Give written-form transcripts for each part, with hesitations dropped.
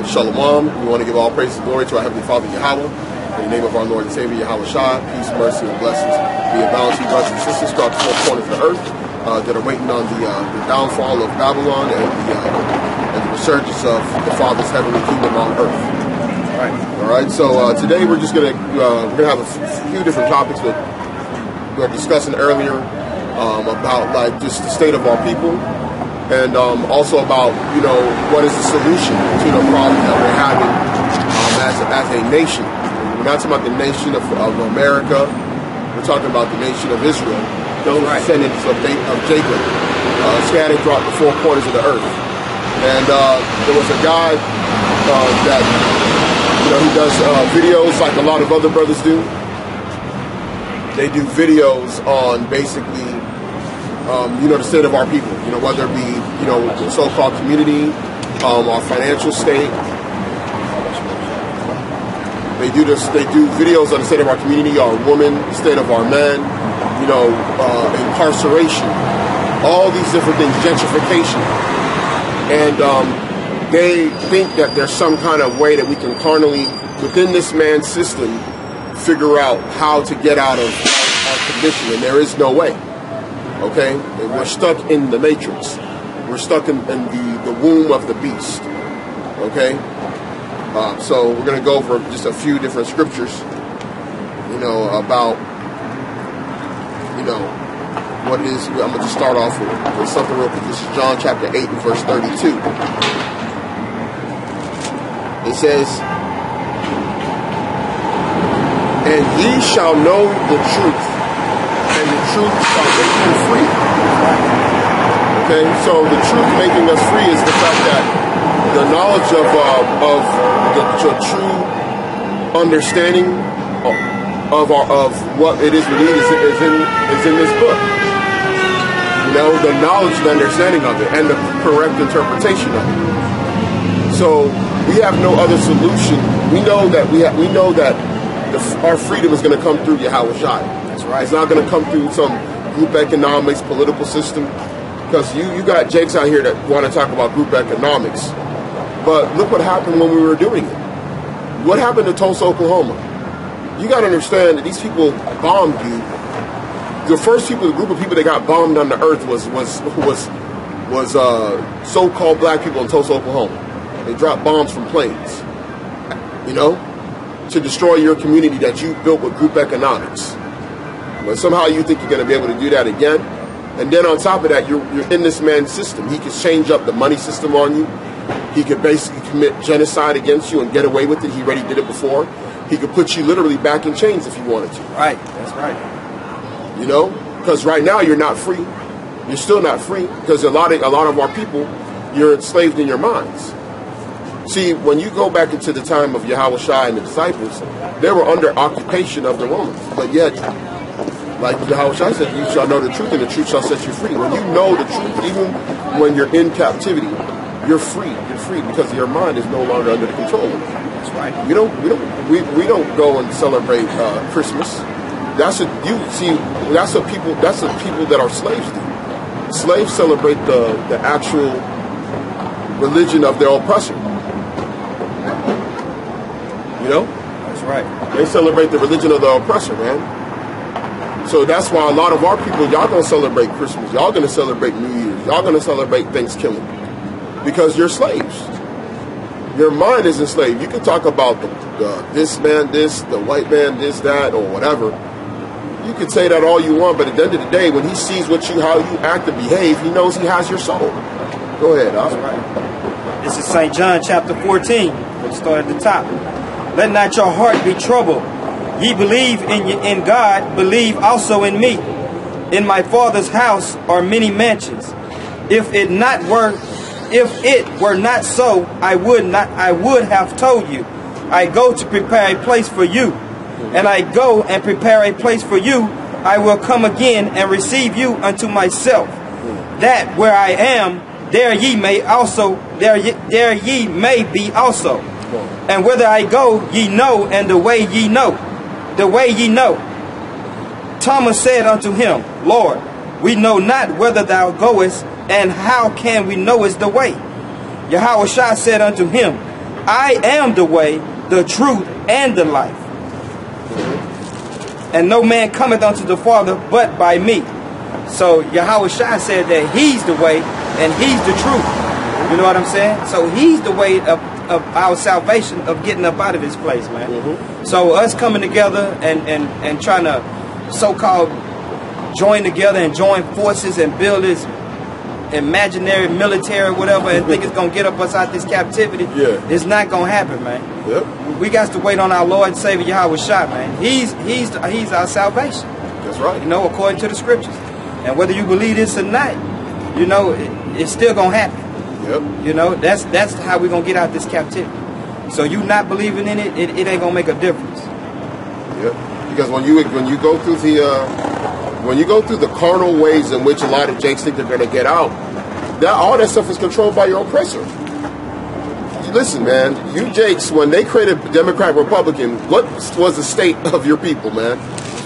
right, Shalom. We want to give all praise and glory to our Heavenly Father, Yahweh. In the name of our Lord and Savior, Yahawashi, peace, mercy, and blessings be abound to you, brothers and sisters, throughout the four corners of the earth that are waiting on the downfall of Babylon and the resurgence of the Father's heavenly kingdom on earth. All right. So today we're just gonna have a few different topics that we were discussing earlier about like just the state of our people, and also about what is the solution to the problem that we're having as a nation. We're not talking about the nation of America. We're talking about the nation of Israel, those descendants of Jacob, scattered throughout the four corners of the earth. And there was a guy that he does videos like a lot of other brothers do. They do videos on basically the state of our people. Whether it be the so-called community, our financial state. They do videos on the state of our community, our women, the state of our men, incarceration, all these different things, gentrification. And they think that there's some kind of way that we can carnally, within this man's system, figure out how to get out of our condition. And there is no way. Okay? And we're stuck in the matrix. We're stuck in the womb of the beast. Okay? So we're going to go over just a few different scriptures, about, what it is. I'm going to just start off with something real quick. This is John chapter 8 and verse 32. It says, "And ye shall know the truth, and the truth shall make you free." Okay, so the truth making us free is the fact that the knowledge of the true understanding of what it is we need is in this book. The knowledge and understanding of it and the correct interpretation of it. So we have no other solution. We know that our freedom is going to come through Yahawashi. That's right. It's not going to come through some group economics, political system. Because you got jakes out here that want to talk about group economics. But look what happened when we were doing it. What happened to Tulsa, Oklahoma? You got to understand that these people bombed you. The first the group of people that got bombed on the earth was so-called black people in Tulsa, Oklahoma. They dropped bombs from planes, to destroy your community that you built with group economics. But somehow you think you're going to be able to do that again. And then on top of that, you're in this man's system. He could change up the money system on you. He could basically commit genocide against you and get away with it. He already did it before. He could put you literally back in chains if he wanted to. Right, that's right. Because right now you're not free. You're still not free because a lot of our people, you're enslaved in your minds. See, when you go back into the time of Yahawashi and the disciples, they were under occupation of the Romans. But yet, like Yahawashi said, you shall know the truth, and the truth shall set you free. When you know the truth, even when you're in captivity, you're free. You're free because your mind is no longer under the control of it. That's right. We don't go and celebrate Christmas. That's what people that are slaves do. Slaves celebrate the actual religion of their oppressor. That's right. They celebrate the religion of the oppressor, man. So that's why a lot of our people, y'all gonna celebrate Christmas. Y'all gonna celebrate New Year's. Y'all gonna celebrate Thanksgiving. Because you're slaves. Your mind is enslaved. You can talk about this man this, the white man this, that, or whatever. You can say that all you want, but at the end of the day, when he sees how you act and behave, he knows he has your soul. Go ahead, Al. That's right. This is St. John chapter 14. Let's start at the top. "Let not your heart be troubled. Ye believe in God, believe also in me. In my Father's house are many mansions. If it were not so, I would have told you. I go to prepare a place for you. And I go and prepare a place for you. I will come again and receive you unto myself, that where I am, there ye may be also. And whither I go, ye know, and the way ye know. Thomas said unto him, Lord, we know not whither thou goest, and how can we know is the way? Yahawashi said unto him, I am the way, the truth, and the life. And no man cometh unto the Father but by me. So Yahawashi said that he's the way and he's the truth. You know what I'm saying? So he's the way of our salvation, of getting up out of this place, man. So us coming together and trying to so-called join together and join forces and build this imaginary military whatever and think it's going to get us out this captivity, it's not going to happen, man. We got to wait on our Lord and Savior Yahawashi, man. He's our salvation. That's right. You know, according to the scriptures. And whether you believe this or not, you know, it's still going to happen. You know, that's how we're going to get out this captivity. So you not believing in it, it ain't going to make a difference. Because when you go through the carnal ways in which a lot of jakes think they're going to get out, all that stuff is controlled by your oppressor. Listen, man, you jakes, when they created Democrat Republican, what was the state of your people, man?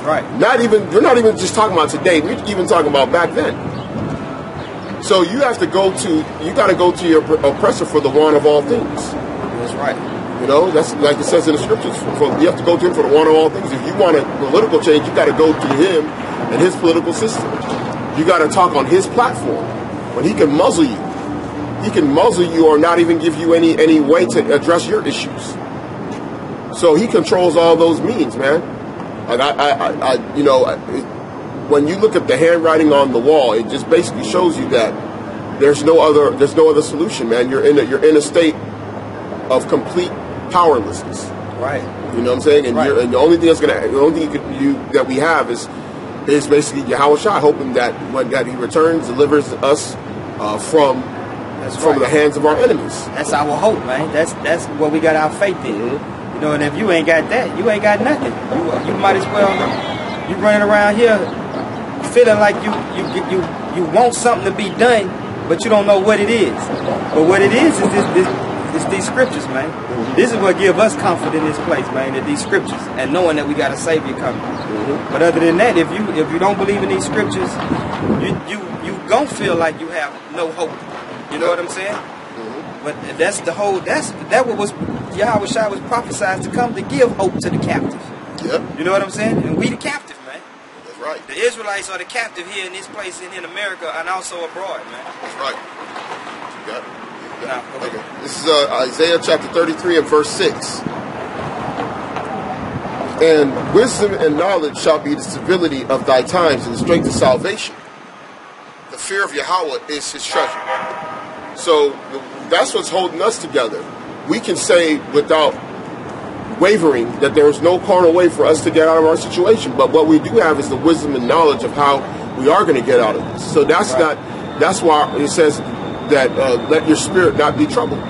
Right. You're not even just talking about today. We're even talking about back then. So you got to go to your oppressor for the want of all things. That's right. You know, that's like it says in the scriptures. You have to go to him for the want of all things. If you want a political change, you got to go to him and his political system. You got to talk on his platform. When he can muzzle you, or not even give you any way to address your issues. So he controls all those means, man. Like when you look at the handwriting on the wall, it just basically shows you that there's no other solution, man. You're in a state of complete powerlessness. Right. You know what I'm saying? And, and the only thing that we have is basically Yahawashi, hoping that he returns, delivers us from the hands of our enemies. That's our hope, man. That's what we got our faith in. You know, and if you ain't got that, you ain't got nothing. You might as well you running around here feeling like you want something to be done, but you don't know what it is. But what it is these scriptures, man. This is what give us comfort in this place, man. That these scriptures, and knowing that we got a Savior coming. But other than that, if you don't believe in these scriptures, you gonna feel like you have no hope. You know what I'm saying? But that's what was Yahawashi was prophesied to come, to give hope to the captive. You know what I'm saying? And we the captive, man. That's right. The Israelites are the captive here in this place and in America and also abroad, man. That's right. You got it. Okay. This is Isaiah chapter 33 and verse 6. And wisdom and knowledge shall be the stability of thy times and the strength of salvation. The fear of Yahweh is his treasure. So that's what's holding us together. We can say without wavering that there is no carnal way for us to get out of our situation. But what we do have is the wisdom and knowledge of how we are going to get out of this. So that's why it says that let your spirit not be troubled.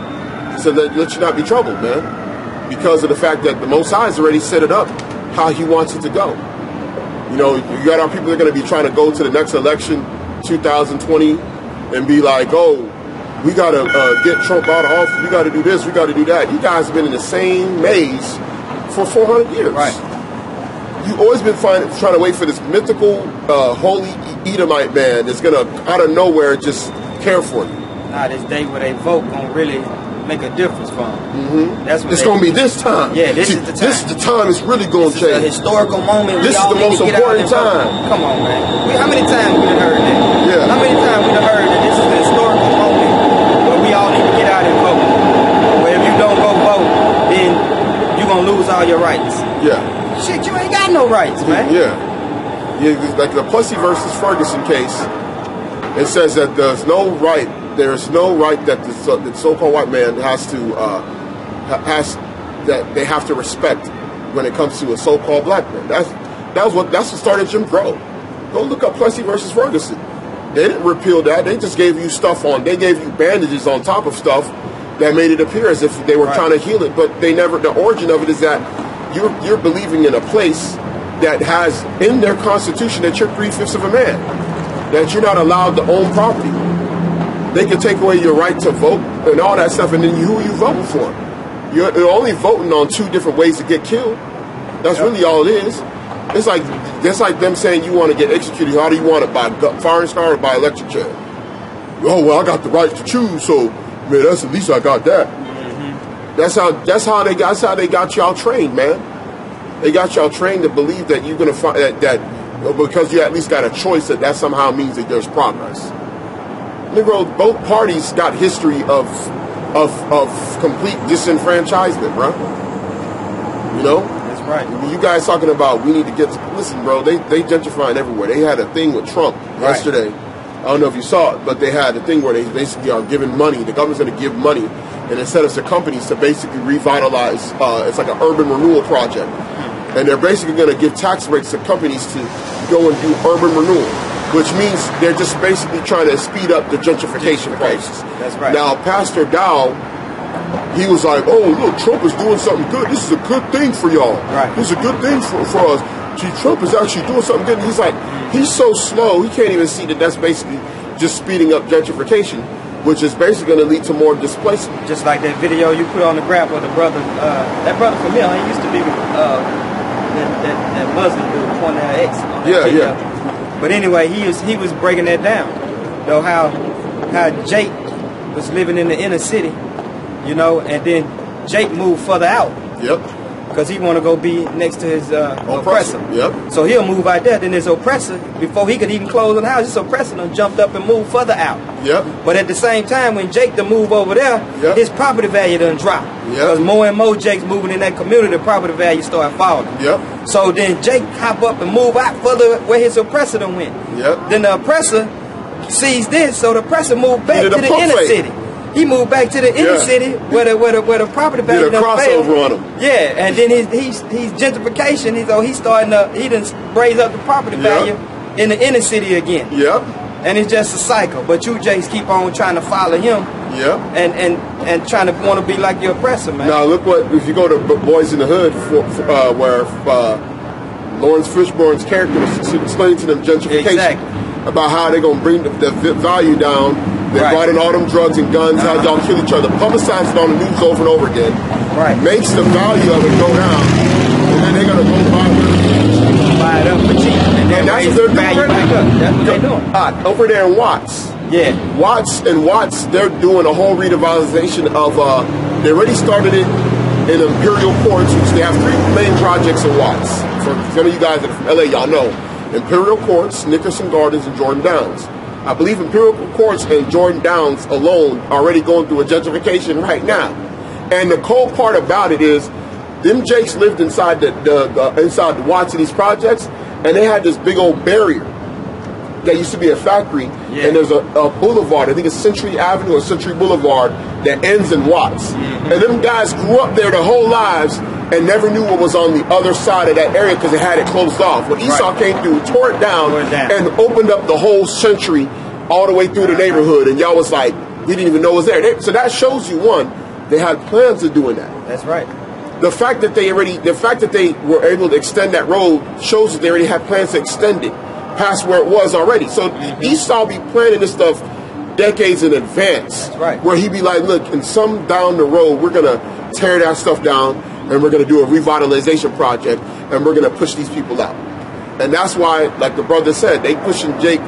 So let you not be troubled, man. Because of the fact that the Most High has already set it up how he wants it to go. You know, you got our people that are going to be trying to go to the next election, 2020, and be like, oh, we got to get Trump out of office. We got to do this. We got to do that. You guys have been in the same maze for 400 years. Right. You've always been trying to wait for this mythical, holy Edomite man that's going to, out of nowhere, just care for you. Nah, this day where they vote gonna really make a difference for them. That's what it's gonna be this time. Yeah, this is the time. This is the time it's really gonna change. This is a historical moment. This is the most important time. Come on, man. How many times we done heard that? Yeah. How many times we done heard that this is a historical moment where we all need to get out and vote? Where if you don't go vote, then you're gonna lose all your rights. Yeah. Shit, you ain't got no rights, man. Yeah. Like the Plessy versus Ferguson case, it says that there's no right that the so-called white man that they have to respect when it comes to a so-called black man. That's what started Jim Crow. Go look up Plessy versus Ferguson. They didn't repeal that. They just gave you they gave you bandages on top of stuff that made it appear as if they were trying to heal it, but they never. The origin of it is that you're believing in a place that has in their constitution that you're 3/5 of a man, that you're not allowed to own property. They can take away your right to vote and all that stuff, and then who are you voting for? You're only voting on 2 different ways to get killed. That's really all it is. It's like them saying you want to get executed. How do you want it? By firing squad or by electric chair? Oh, well, I got the right to choose, so man, that's at least I got that. That's how they got y'all trained, man. They got y'all trained to believe that you're gonna find that because you at least got a choice, that somehow means that there's progress. Negro, both parties got history of complete disenfranchisement, bro. You know? That's right. You guys talking about we need to get listen, bro, they gentrifying everywhere. They had a thing with Trump yesterday. I don't know if you saw it, but they had a thing where they basically are giving money. The government's going to give money, and it set up to companies to basically revitalize. It's like an urban renewal project. And they're basically going to give tax breaks to companies to go and do urban renewal, which means they're just basically trying to speed up the gentrification process. That's right. Now, Pastor Dow, he was like, oh, look, Trump is doing something good. This is a good thing for y'all. Right. This is a good thing for us. Gee, Trump is actually doing something good. And he's like, he's so slow, he can't even see that that's basically just speeding up gentrification, which is basically going to lead to more displacement. Just like that video you put on the graph with the brother, that brother from here, he used to be that Muslim dude, pointing at X. Yeah. But anyway, he was breaking that down, though how Jake was living in the inner city, you know, and then Jake moved further out. Yep. Because he want to go be next to his oppressor. Yep. So he'll move out there. Then his oppressor, before he could even close on the house, his oppressor done jumped up and moved further out. Yep. But at the same time, when Jake to move over there, his property value done dropped. Because more and more Jakes moving in that community, the property value started falling. Yep. So then Jake hop up and move out further where his oppressor done went. Yep. Then the oppressor sees this, so the oppressor moved back to the inner city. He moved back to the inner city where the property value done failed. Crossover on him. Yeah, and then he's gentrification. He done raise up the property value in the inner city again. Yep. And it's just a cycle. But you Jakes keep on trying to follow him. Yep. And trying to want to be like your oppressor, man. Now look if you go to Boys in the Hood, where Lawrence Fishburne's character was explaining to them gentrification about how they're gonna bring the value down. They're buying all them drugs and guns, how y'all kill each other, publicize it on the news over and over again. Right. Makes the value of it go down, and then they're gonna go buy it up for cheap, and that's what they're doing. That's what they're doing. Over there in Watts. Yeah. Watts, they're doing a whole revitalization of. They already started it in Imperial Courts, which they have 3 main projects in Watts. For some of you guys that are from LA, y'all know Imperial Courts, Nickerson Gardens, and Jordan Downs. I believe Imperial Courts and Jordan Downs alone are already going through a gentrification right now. And the cold part about it is, them Jakes lived inside the Watts of these projects, and they had this big old barrier that used to be a factory, and there's a boulevard, I think it's Century Avenue or Century Boulevard, that ends in Watts. And them guys grew up there their whole lives and never knew what was on the other side of that area because they had it closed off. When Esau came through, tore it down and opened up the whole Century all the way through the neighborhood, and y'all was like, we didn't even know it was there. So that shows you, one, they had plans of doing that. That's right. The fact that they were able to extend that road shows that they already had plans to extend it past where it was already. So Esau be planning this stuff decades in advance. That's right. Where he be like, look, in some down the road, we're gonna tear that stuff down, and we're going to do a revitalization project, and we're going to push these people out. And that's why, like the brother said, they pushing Jake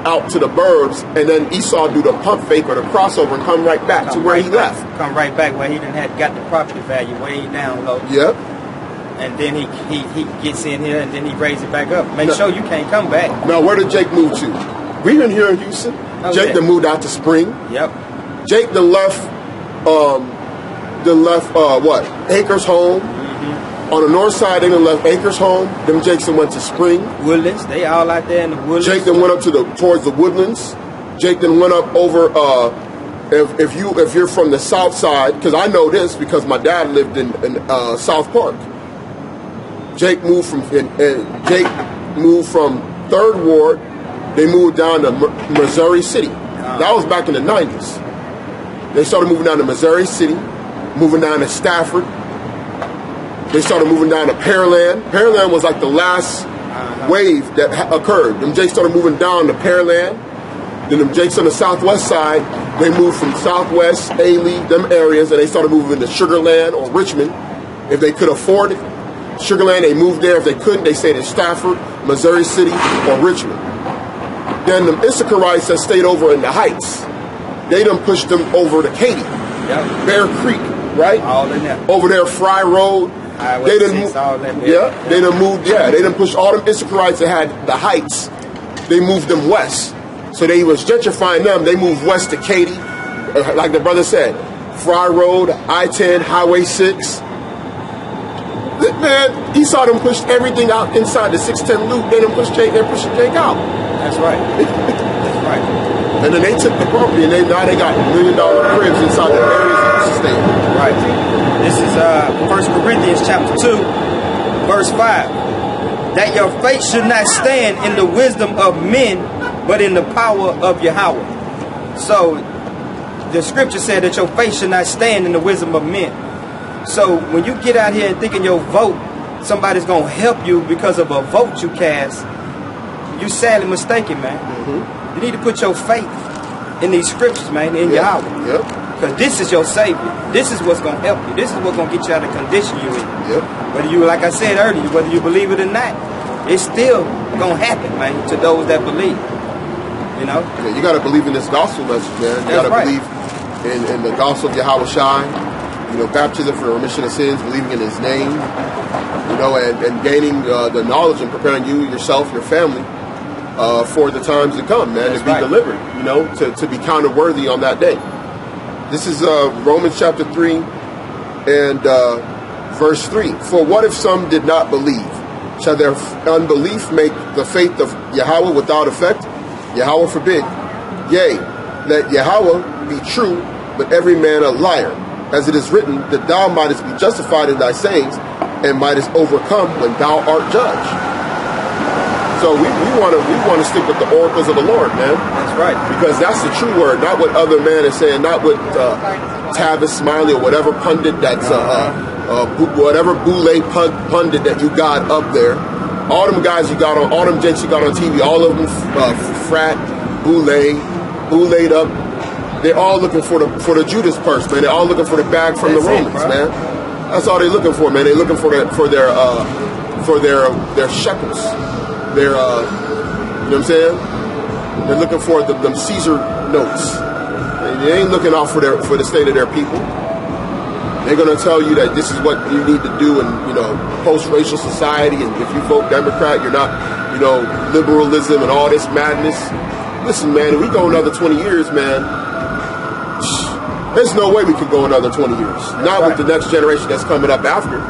out to the burbs, and then Esau do the pump fake or the crossover and come right back to where he left. Come right back where he got the property value way down low. Yep. And then he gets in here, and then he raises it back up. Make sure you can't come back. Now, where did Jake move to? We been here in Houston. Jake done moved out to Spring. Yep. Jake done left... Acres Home. On the north side, they done left Acres Home. Them Jakes went to Spring. Woodlands, they all out there in the Woodlands. Jake then went up towards the Woodlands. Jake then went up over. If you're from the south side, because I know this because my dad lived in South Park. Jake moved from 3rd Ward. They moved down to Missouri City. That was back in the 90s. They started moving down to Missouri City. Moving down to Stafford. They started moving down to Pearland. Pearland was like the last wave that occurred. Them Jakes started moving down to Pearland. Then them Jakes on the southwest side, they moved from Southwest, Ailey, them areas, and they started moving to Sugarland or Richmond. If they could afford it. Sugarland, they moved there. If they couldn't, they stayed in Stafford, Missouri City, or Richmond. Then them Issacharites that stayed over in the Heights, they done pushed them over to Katy, Bear Creek. right? All in there. Over there, Fry Road. Highway 6, all that. They done moved. Yeah, they done pushed all them Issacharites that had the heights. They moved them west. So they was gentrifying them. They moved west to Katy, like the brother said, Fry Road, I-10, Highway 6. Man, Esau done pushed everything out inside the 610 loop. They done pushed Jake. They're pushing Jake out. That's right. That's right. And then they took the property, and now they got $1 million cribs inside the areas that used to stay in. Right. This is 1 Corinthians chapter 2, verse 5. That your faith should not stand in the wisdom of men, but in the power of Yahweh. So the scripture said that your faith should not stand in the wisdom of men. So when you get out here and thinking your vote, somebody's going to help you because of a vote you cast, you sadly mistaken, man. You need to put your faith in these scriptures, man, in Yahweh. Because this is your Savior. This is what's going to help you. This is what's going to get you out of the condition you're in. Whether you, like I said earlier, whether you believe it or not, it's still going to happen, man, to those that believe. You know? Yeah, you got to believe in this gospel message, man. You got to believe in the gospel of Yahawashi. You know, baptism for the remission of sins, believing in His name. You know, and gaining the knowledge and preparing you, yourself, your family for the times to come, man, to be delivered. You know, to be counted worthy on that day. This is Romans chapter 3 and verse 3. For what if some did not believe? Shall their unbelief make the faith of Yahweh without effect? Yahweh forbid. Yea, let Yahweh be true, but every man a liar. As it is written, that thou mightest be justified in thy sayings, and mightest overcome when thou art judged. So we want to stick with the oracles of the Lord, man. That's right. Because that's the true word, not what other man is saying, not what Tavis Smiley or whatever pundit that's whatever boule pundit that you got up there. All them guys you got on, all them gents you got on TV, all of them frat, boule up. They're all looking for the Judas purse, man. They're all looking for the bag from the Romans, man. That's all they're looking for, man. They're looking for their shekels. Their you know what I'm saying? They're looking for them Caesar notes. They ain't looking out for the state of their people. They're gonna tell you that this is what you need to do in, you know, post-racial society, and if you vote Democrat, you're not, you know, liberalism and all this madness. Listen, man, if we go another 20 years, man, there's no way we can go another 20 years. Not with the next generation that's coming up after.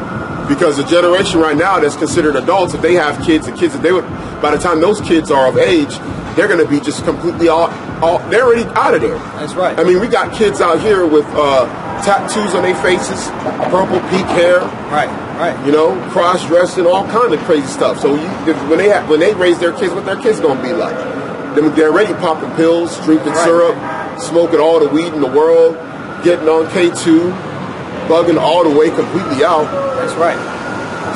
Because the generation right now that's considered adults, if they have kids, that they would, by the time those kids are of age, they're going to be just completely they're already out of there. That's right. I mean, we got kids out here with tattoos on their faces, purple peak hair. Right. You know, cross-dressing, all kind of crazy stuff. So when they raise their kids, what their kids going to be like? They're already popping pills, drinking syrup, smoking all the weed in the world, getting on K2, bugging all the way completely out. That's right.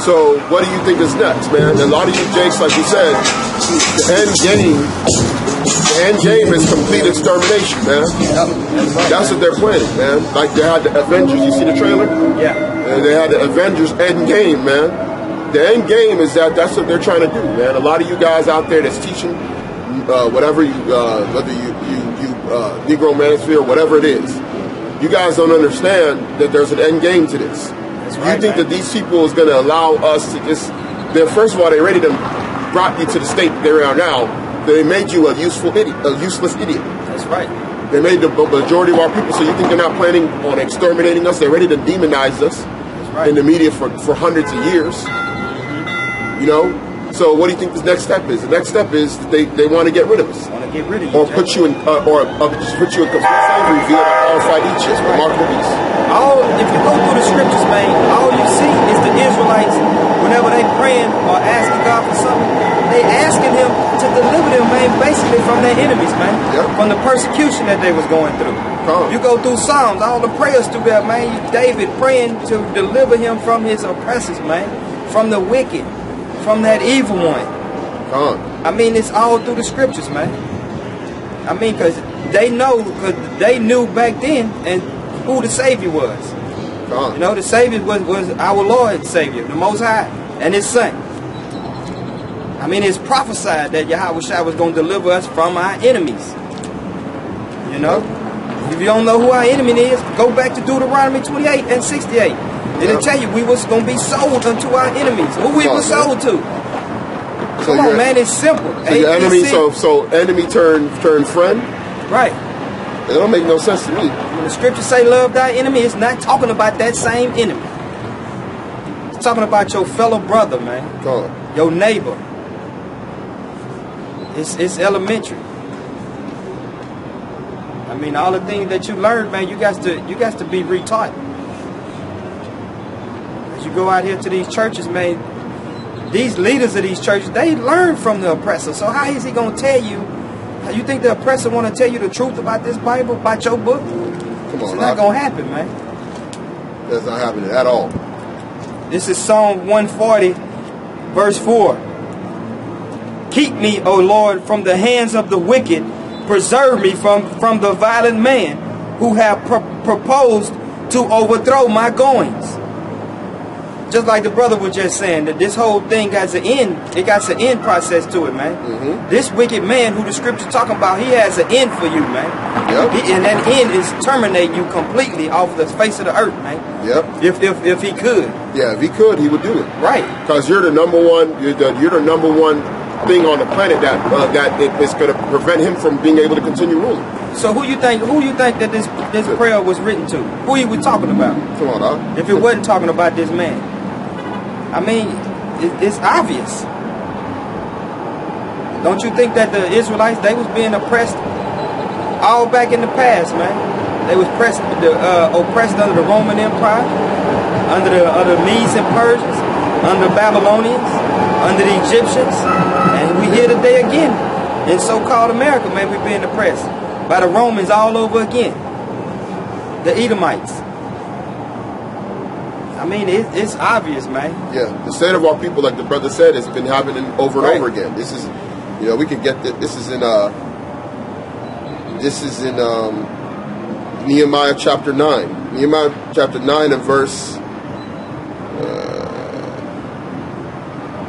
So what do you think is next, man? A lot of you jakes, like you said, the end game is complete extermination, man. That's what they're planning, man. Like they had the Avengers. You see the trailer? Yeah. And they had the Avengers end game, man. The end game is that's what they're trying to do, man. A lot of you guys out there that's teaching whatever you, whether you Negro Manosphere, whatever it is, you guys don't understand that there's an end game to this. You think that these people is going to allow us to just? First of all, they already brought you to the state that they are now. They made you a useless idiot. That's right. They made the majority of our people. So you think they're not planning on exterminating us? They're ready to demonize us in the media for hundreds of years. You know. So what do you think the next step is? The next step is they want to get rid of us. Want to get rid of you, or put you in just put you in complete slavery via the qualified each remarkable beast. If you go through the scriptures, man, all you see is the Israelites, whenever they praying or asking God for something, they asking Him to deliver them, man, basically from their enemies, man, from the persecution that they was going through. You go through Psalms, all the prayers through there, man. David praying to deliver him from his oppressors, man, from the wicked, from that evil one. I mean, it's all through the scriptures, man. I mean, because they knew back then and who the Savior was. You know, the Savior was our Lord and Savior, the Most High, and His Son. I mean, it's prophesied that Yahawashi was going to deliver us from our enemies. You know? If you don't know who our enemy is, go back to Deuteronomy 28 and 68. It'll tell you we was going to be sold unto our enemies. Who we were sold to. So Come on, man, it's simple. So your enemy, so enemy turn friend? Right. It don't make no sense to me. When the scriptures say love thy enemy, it's not talking about that same enemy. It's talking about your fellow brother, man. Come on. Your neighbor. It's elementary. I mean, all the things that you learned, man, you got to be retaught. As you go out here to these churches, man, these leaders of these churches, they learn from the oppressor. So how is he going to tell you? You think the oppressor want to tell you the truth about this Bible, about your book? Come on, it's not going to happen, man. That's not happening at all. This is Psalm 140, verse 4. Keep me, O Lord, from the hands of the wicked. Preserve me from the violent man who have proposed to overthrow my goings. Just like the brother was just saying, that this whole thing got an end. It got an end process to it, man. This wicked man who the scripture talking about, he has an end for you, man. Yep. And that end is terminate you completely off the face of the earth, man. Yep. If he could. Yeah, if he could, he would do it. Right. Because you're the number one. You're the number one thing on the planet that is going to prevent him from being able to continue ruling. So who you think that this prayer was written to? Who he was talking about? Come on, dog. If it wasn't talking about this man. I mean, it's obvious. Don't you think that the Israelites, they was being oppressed all back in the past, man? They was oppressed under the Roman Empire, under the Medes and Persians, under the Babylonians, under the Egyptians, and we here today again in so-called America, man. We being oppressed by the Romans all over again, the Edomites. I mean, it's obvious, man. Yeah, the state of our people, like the brother said, has been happening over and over again. This is, we can get that. This is in Nehemiah chapter 9. Nehemiah chapter 9 and verse.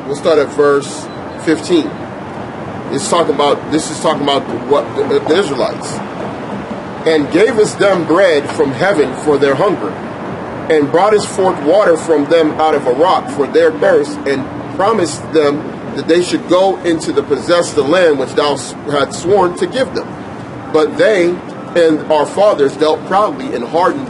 We'll start at verse 15. This is talking about what the Israelites, and gave us them bread from heaven for their hunger, and brought us forth water from them out of a rock for their thirst, and promised them that they should go into the possess the land which thou had sworn to give them. But they and our fathers dealt proudly and hardened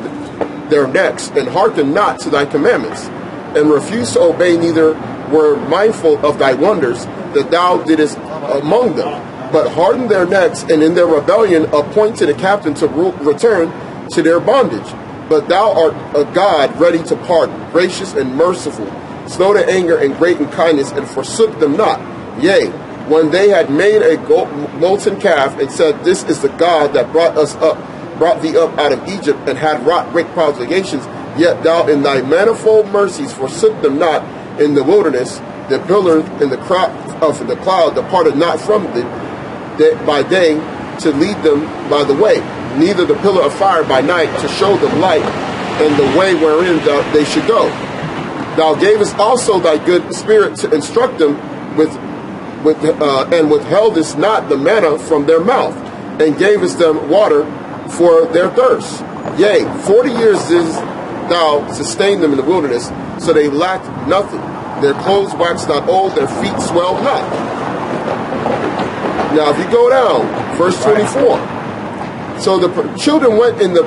their necks, and hearkened not to thy commandments, and refused to obey, neither were mindful of thy wonders that thou didst among them, but hardened their necks, and in their rebellion appointed a captain to return to their bondage. But thou art a God ready to pardon, gracious and merciful, slow to anger and great in kindness, and forsook them not. Yea, when they had made a molten calf, and said, This is the God that brought thee up out of Egypt, and had wrought great prodigations, yet thou in thy manifold mercies forsook them not in the wilderness. The pillar in the cloud departed not from thee by day to lead them by the way, neither the pillar of fire by night to show them light and the way wherein they should go. Thou gavest also thy good spirit to instruct them and withheldest not the manna from their mouth, and gavest them water for their thirst. Yea, 40 years didst thou sustain them in the wilderness, so they lacked nothing. Their clothes waxed not old, their feet swelled not. Now, if you go down, verse 24. So the children went in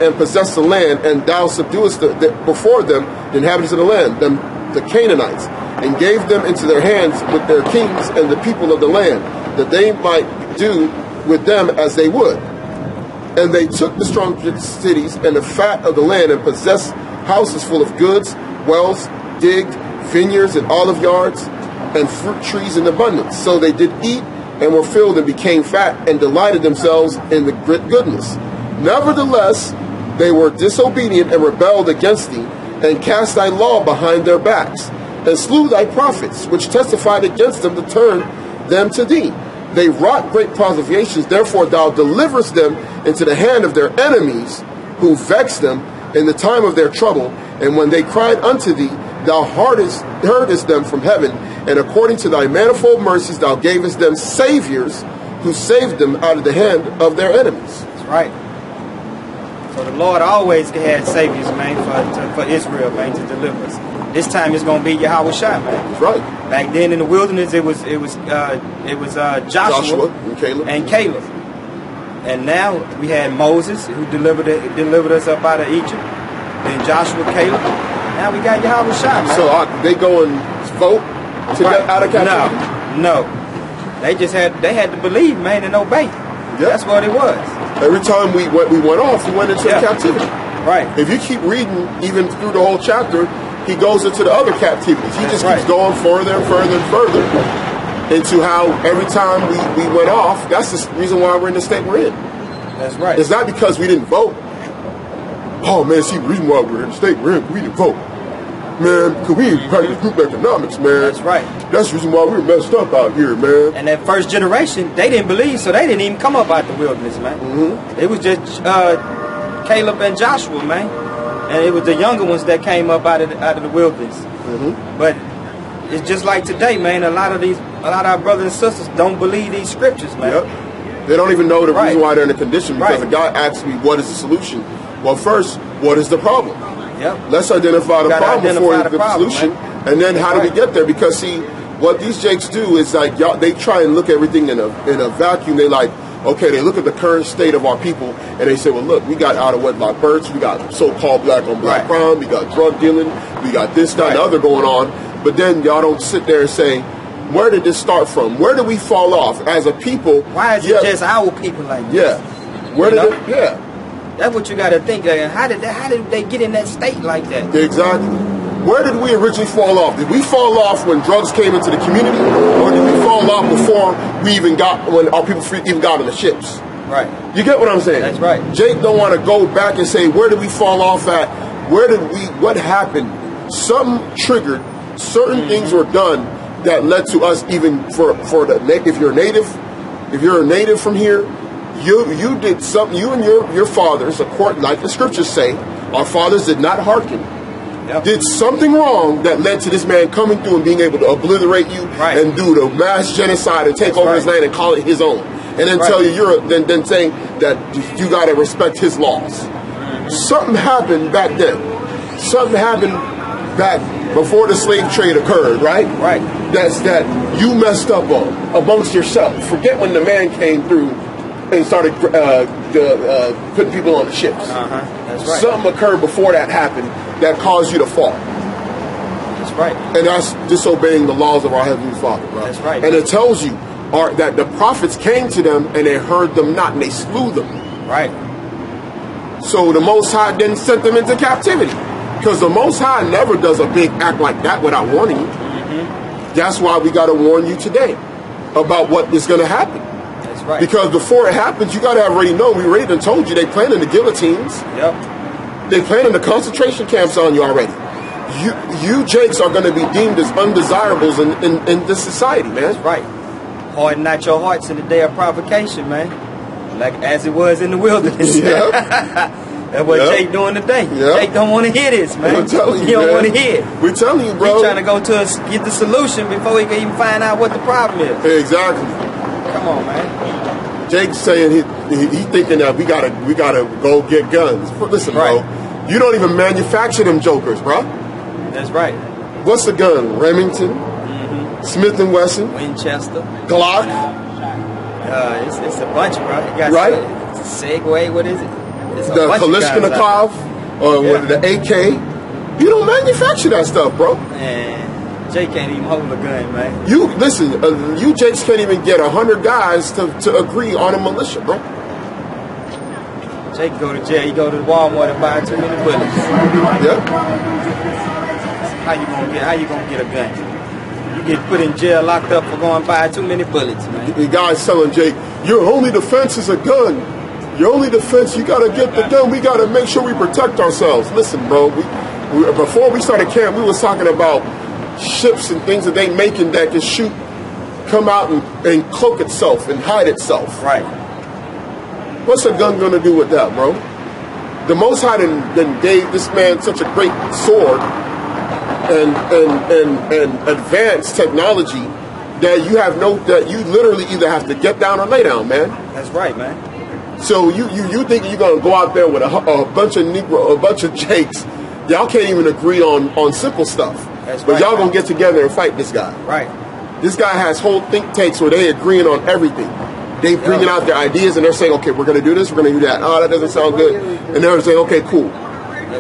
and possessed the land, and thou subduest before them the inhabitants of the land, the Canaanites, and gave them into their hands with their kings and the people of the land, that they might do with them as they would. And they took the strong cities and the fat of the land, and possessed houses full of goods, wells digged, vineyards and olive yards, and fruit trees in abundance. So they did eat, and were filled, and became fat, and delighted themselves in the goodness. Nevertheless, they were disobedient, and rebelled against thee, and cast thy law behind their backs, and slew thy prophets, which testified against them to turn them to thee. They wrought great provocations, therefore thou deliverest them into the hand of their enemies, who vexed them in the time of their trouble. And when they cried unto thee, thou heardest them from heaven, and according to thy manifold mercies thou gavest them saviors, who saved them out of the hand of their enemies. That's right. So the Lord always had saviors, man, for Israel, man, to deliver us. This time it's gonna be Yahawashi, man. That's right. Back then in the wilderness, it was Joshua and Caleb. And now we had Moses, who delivered us up out of Egypt. Then Joshua, Caleb. Now we got Yahawashi, man. So they go and vote to get out of captivity? No. They had to believe, man, and obey. Yep. That's what it was. Every time we went off, we went into captivity. Right. If you keep reading, even through the whole chapter, he goes into the other captivities. He just keeps going further and further and further into how every time we went off, that's the reason why we're in the state we're in. That's right. It's not because we didn't vote. Oh man, see, the reason why we're in the state we're in, we didn't vote. Man, because we didn't practice group economics, man. That's right. That's the reason why we're messed up out here, man. And that first generation, they didn't believe, so they didn't even come up out the wilderness, man. Mm-hmm. It was just Caleb and Joshua, man. And it was the younger ones that came up out of the wilderness. Mm-hmm. But it's just like today, man. A lot of our brothers and sisters don't believe these scriptures, man. Yep. They don't even know the reason why they're in the condition. Because the guy asked me, what is the solution? Well, first, what is the problem? Yep. Let's identify the problem before the solution. Man. And then how do we get there? Because, see, what these jakes do is, like, they try and look at everything in a vacuum. They like, okay, they look at the current state of our people, and they say, well, look, we got out-of-wedlock births, we got so-called black-on-black crime, we got drug dealing, we got this, that, and the other going on. But then y'all don't sit there and say, where did this start from? Where did we fall off as a people? Why is it just our people like this? Yeah. Where did it? Yeah. That's what you got to think. How did they get in that state like that? Exactly. Where did we originally fall off? Did we fall off when drugs came into the community, or did we fall off before when our people even got on the ships? Right. You get what I'm saying? That's right. Jake don't want to go back and say, where did we fall off at? What happened? Something triggered. Certain things were done that led to us, even if you're a native from here, you did something. You and your fathers, like the scriptures say, our fathers did not hearken. Yep. Did something wrong that led to this man coming through and being able to obliterate you and do the mass genocide and take over his land and call it his own, and then tell you then saying that you got to respect his laws. Something happened back then. Something happened back before the slave trade occurred, right? Right. That you messed up on amongst yourself. Forget when the man came through and started putting people on the ships. That's right. Something occurred before that happened that caused you to fall. That's right. And that's disobeying the laws of our Heavenly Father, bro. That's right. And it tells you that the prophets came to them and they heard them not, and they slew them. Right. So the Most High then sent them into captivity. Because the Most High never does a big act like that without warning you. That's why we got to warn you today about what is going to happen. That's right. Because before it happens, you got to already know. We already done told you they planning the guillotines. Yep. They planning the concentration camps on you already. You Jakes are going to be deemed as undesirables in this society, man. That's right. Harden not your hearts in the day of provocation, man. Like as it was in the wilderness. Yeah. That's what Jake doing today. Yep. Jake don't want to hear this, man. I'm telling you, he don't want to hear it. We're telling you, bro. He's trying to go to get the solution before he can even find out what the problem is. Exactly. Come on, man. Jake's saying he thinking that we gotta go get guns. But listen, bro, you don't even manufacture them jokers, bro. That's right. What's the gun? Remington, Smith & Wesson, Winchester, Glock. It's a bunch, bro. You got Segway. What is it? It's the Kalashnikov or the AK. You don't manufacture that stuff, bro. Man, Jake can't even hold a gun, man. You listen. You Jakes can't even get 100 guys to agree on a militia, bro. Jake go to jail. He go to Walmart and buy too many bullets. Yep. How you gonna get a gun? You get put in jail, locked up for going to buy too many bullets, man. The guy's telling Jake, your only defense is a gun. Your only defense, you got to get the gun. We got to make sure we protect ourselves. Listen, bro, before we started camp, we was talking about ships and things that they making that can shoot, come out and cloak itself and hide itself. Right. What's a gun going to do with that, bro? The Most High then gave this man such a great sword and advanced technology that you literally either have to get down or lay down, man. That's right, man. So you think you're gonna go out there with a bunch of a bunch of Jakes? Y'all can't even agree on simple stuff. That's but right, y'all gonna get together and fight this guy. Right. This guy has whole think tanks where they agreeing on everything. They bringing out their ideas and they're saying, okay, we're gonna do this, we're gonna do that. Oh, that doesn't sound good. And they're saying, okay, cool.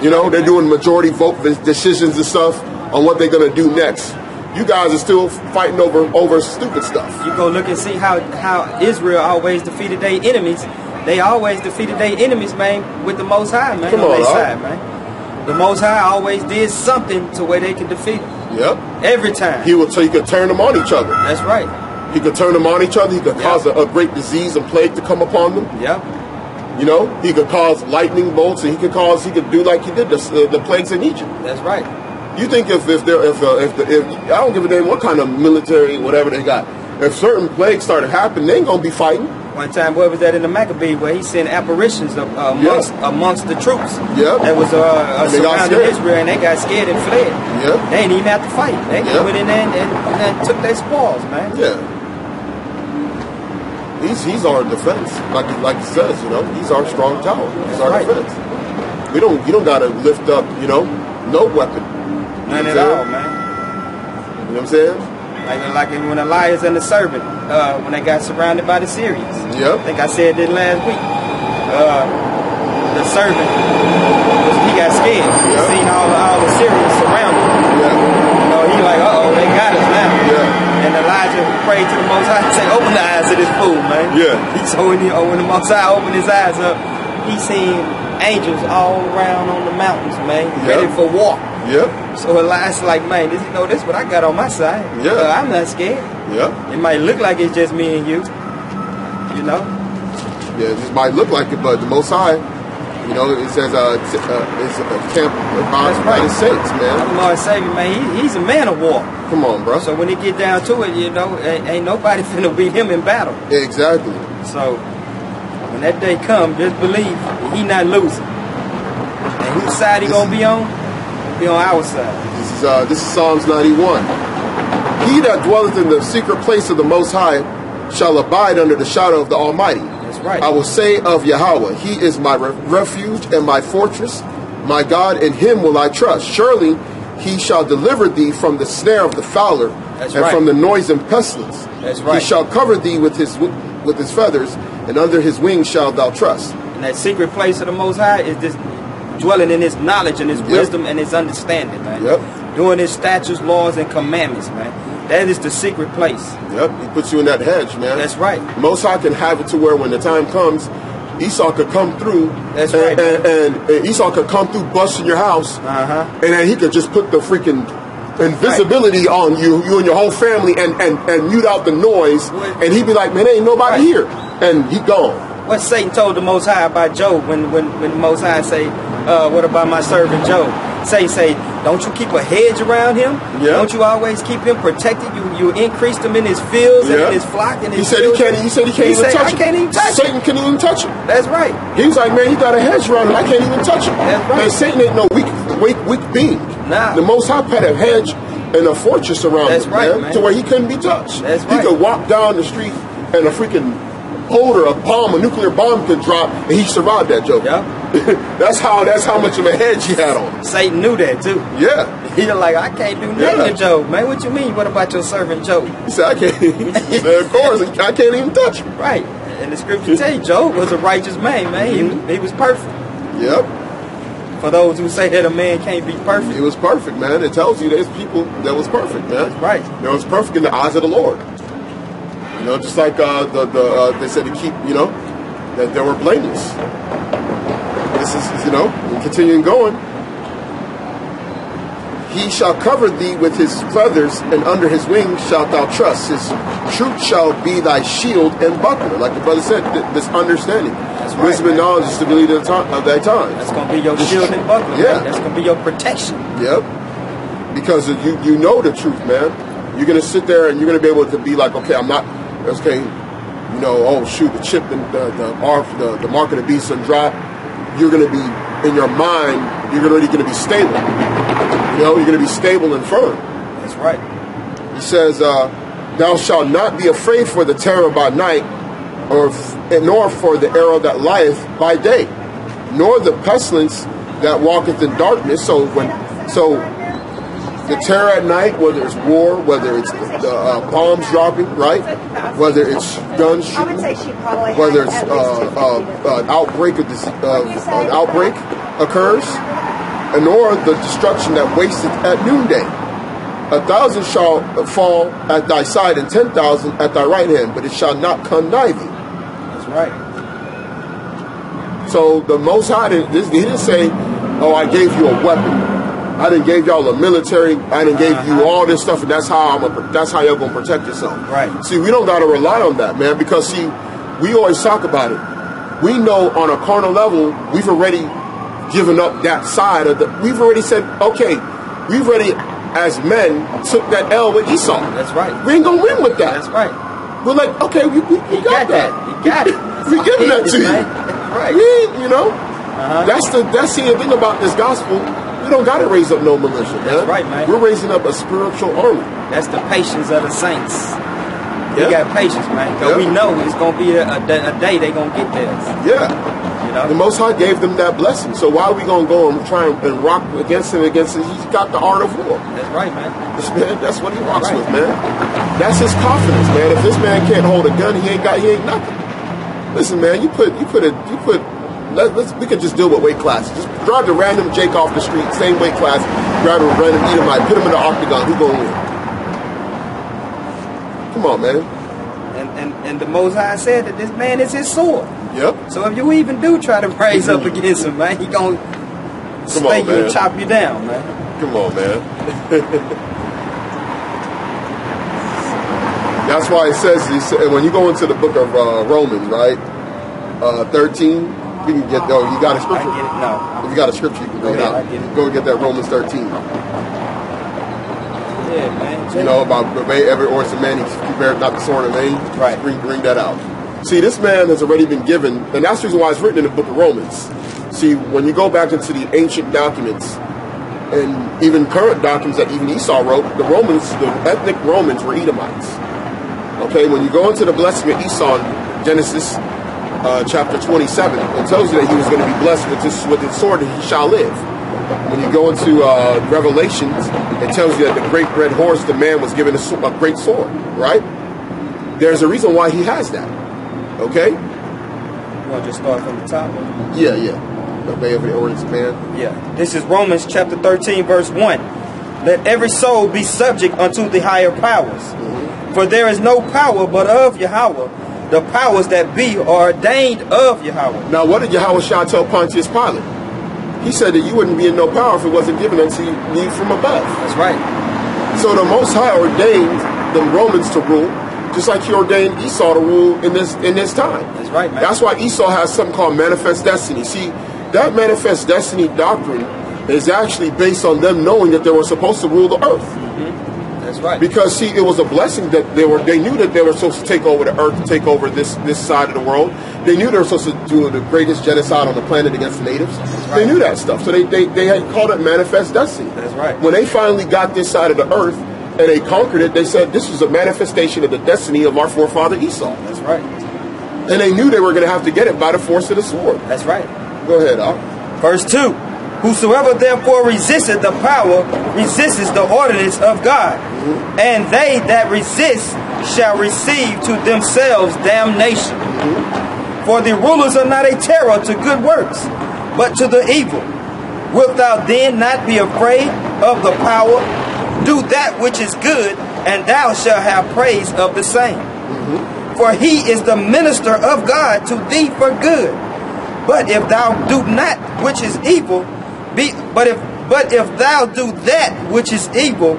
You know, they're doing majority vote decisions and stuff on what they're gonna do next. You guys are still fighting over stupid stuff. You go look and see how Israel always defeated their enemies. They always defeated their enemies, man, with the Most High, man, on their side, man. The Most High always did something to where they could defeat them. Yep. Every time. He could turn them on each other. That's right. He could turn them on each other. He could cause a great disease and plague to come upon them. Yep. You know, he could cause lightning bolts, and he could do like he did the plagues in Egypt. That's right. You think if I don't give a damn what kind of military whatever they got, if certain plagues started happening, they ain't gonna be fighting. One time, where was that in the Maccabee, where he sent apparitions amongst the troops? Yeah. That was surrounding Israel, and they got scared and fled. Yeah. They didn't even have to fight. They went in there and took their spoils, man. Yeah. He's our defense, like he says, you know. He's our strong tower. He's our defense. You don't gotta lift up, you know, no weapon. None at all, man. You know what I'm saying? Like when Elias and the servant, when they got surrounded by the Syrians. Yep. I think I said that last week. The servant, he got scared. He seen all the Syrians surrounded. Yeah. You know, he like, uh-oh, they got us now. Yeah. And Elijah prayed to the Most High and said, open the eyes of this fool, man. Yeah. So when the Most High opened his eyes up, he seen angels all around on the mountains, man, ready for war. Yep. So Elias like, man, this what I got on my side. Yeah. I'm not scared. Yeah. It might look like it's just me and you. You know? Yeah, it just might look like it, but the Most High, you know, it says it's a camp by the saints, man. Our Lord and Savior, man, he's a man of war. Come on, bro. So when it get down to it, you know, ain't nobody finna beat him in battle. Exactly. So when that day come, just believe he not losing. And whose side he gonna be on? Be on our side. This is Psalms 91. He that dwelleth in the secret place of the Most High shall abide under the shadow of the Almighty. That's right. I will say of Yahweh, He is my refuge and my fortress, my God, in Him will I trust. Surely He shall deliver thee from the snare of the fowler from the noise and pestilence. That's right. He shall cover thee with his feathers, and under His wings shalt thou trust. And that secret place of the Most High is this dwelling in His knowledge and His wisdom and His understanding, man. Yep. Doing His statutes, laws, and commandments, man. That is the secret place. Yep. He puts you in that hedge, man. That's right. Most High can have it to where when the time comes, Esau could come through. That's right. And Esau could come through, busting your house, and then he could just put the freaking invisibility on you and your whole family, and mute out the noise, and he'd be like, man, ain't nobody here, and he gone. What Satan told the Most High about Job when the Most High say, what about my servant Job? Satan say, don't you keep a hedge around him? Yeah. Don't you always keep him protected? You increased him in his fields and in his flock and his fields. He said he can't even touch him. I can't even touch him. Satan can't even touch him. That's right. He was like, man, he got a hedge around him. I can't even touch him. That's right. And Satan ain't no weak being. Nah. The Most High had a hedge and a fortress around him, man, to where he couldn't be touched. That's right. He could walk down the street and a freaking holder, a nuclear bomb could drop, and he survived that joke. Yeah. That's how much of a hedge he had on him. Satan knew that too. Yeah. He's like, I can't do nothing to Job, man. What you mean? What about your servant Job? He said, I can't. He said, of course, I can't even touch him. Right. And the scripture tell you, Job was a righteous man, man. He was perfect. Yep. For those who say that a man can't be perfect. He was perfect, man. It tells you there's people that was perfect, man. That's right. That was perfect in the eyes of the Lord. You know, just like they said to keep, you know, that they were blameless. This is, you know, continuing going. He shall cover thee with his feathers, and under his wings shalt thou trust. His truth shall be thy shield and buckler. Like the brother said, this understanding. That's right, wisdom and knowledge is stability of thy times. That's going to be your shield and buckler. Yeah. Man. That's going to be your protection. Yep. Because you know the truth, man. You're going to sit there and you're going to be able to be like, okay, I'm not, okay, you know, oh shoot, the chip and the mark of the beast and drop. You're going to be, in your mind, you're already going to be stable. You know, you're going to be stable and firm. That's right. He says, thou shalt not be afraid for the terror by night, nor for the arrow that lieth by day, nor the pestilence that walketh in darkness. So the terror at night, whether it's war, whether it's bombs dropping, right? Whether it's guns shooting, whether it's an outbreak an outbreak occurs, and nor the destruction that wasteth at noonday. 1,000 shall fall at thy side, and 10,000 at thy right hand, but it shall not come nigh thee. That's right. So the Most High, he didn't say, "Oh, I gave you a weapon. I didn't give y'all a military. I didn't give you all this stuff, and that's how y'all gonna protect yourself." Right. See, we don't gotta rely on that, man, because see, we always talk about it. We know on a carnal level, we've already given up that side of the. We've already said, okay, we've already, as men, took that L with Esau. That's right. We ain't gonna win with that. That's right. We're like, okay, we got that. You got it. We giving that to you. Right. You know. That's the thing about this gospel. We don't got to raise up no militia, man. That's right, man. We're raising up a spiritual army. That's the patience of the saints. We got patience, man. Because we know it's going to be a day they're going to get there. Yeah. You know? The Most High gave them that blessing. So why are we going to go and try and rock against him? He's got the art of war. That's right, man. That's what he rocks with, man. That's his confidence, man. If this man can't hold a gun, he ain't nothing. Listen, man, we could just deal with weight classes. Just drive the random Jake off the street, same weight class, grab a random Edomite, put him in the octagon, who gonna win? Come on, man. And the Most High said that this man is his sword. Yep. So if you even do try to raise up against him, man, he gonna slay you and chop you down, man. Come on, man. That's why it says, when you go into the book of Romans, right? 13. You can get, you got a scripture? I get it, no. If you got a scripture, you can bring it out. Go and get that Romans 13. Yeah, man. You know, about every horse of man, he prepared not the sword of man. Right. Bring that out. See, this man has already been given, and that's the reason why it's written in the book of Romans. See, when you go back into the ancient documents, and even current documents that even Esau wrote, the ethnic Romans were Edomites. Okay, when you go into the blessing of Esau in Genesis chapter 27, it tells you that he was going to be blessed with his sword and he shall live. When you go into Revelations, it tells you that the great red horse, the man was given a great sword, right? There's a reason why he has that. Okay? You want to just start from the top? Yeah. Obey every ordinance of man. Yeah. This is Romans chapter 13, verse 1. Let every soul be subject unto the higher powers. For there is no power but of Yahweh. The powers that be are ordained of Yahweh. Now, what did Yahawashi tell Pontius Pilate? He said that you wouldn't be in no power if it wasn't given unto you from above. That's right. So the Most High ordained the Romans to rule, just like he ordained Esau to rule in this time. That's right, man. That's why Esau has something called manifest destiny. See, that manifest destiny doctrine is actually based on them knowing that they were supposed to rule the earth. That's right. Because see, it was a blessing that they knew that they were supposed to take over the earth, to take over this side of the world. They knew they were supposed to do the greatest genocide on the planet against the natives. Right. They knew that stuff. So they had called it manifest destiny. That's right. When they finally got this side of the earth and they conquered it, they said this was a manifestation of the destiny of our forefather Esau. That's right. And they knew they were going to have to get it by the force of the sword. That's right. Go ahead, Al. Verse 2. Whosoever therefore resisteth the power, resisteth the ordinance of God. And they that resist shall receive to themselves damnation. For the rulers are not a terror to good works, but to the evil. Wilt thou then not be afraid of the power? Do that which is good, and thou shalt have praise of the same. For he is the minister of God to thee for good. But if thou do not which is evil, but if thou do that which is evil,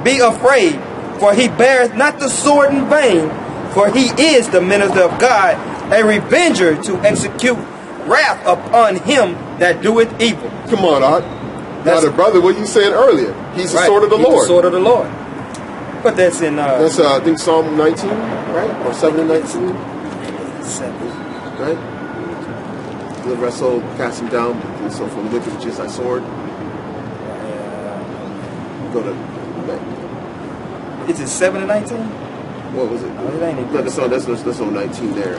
be afraid, for he beareth not the sword in vain, for he is the minister of God, a revenger to execute wrath upon him that doeth evil. Come on, Art. Now the brother, what you said earlier, he's the sword of the Lord. The sword of the Lord. But that's in that's I think Psalm 19, right? Or 7 and 19. 7. Right? Deliver our soul, cast him down, and so from the wicked which is thy sword. Go to Is it 7 and 19? What was it? Oh, it ain't No, that's on 19 there.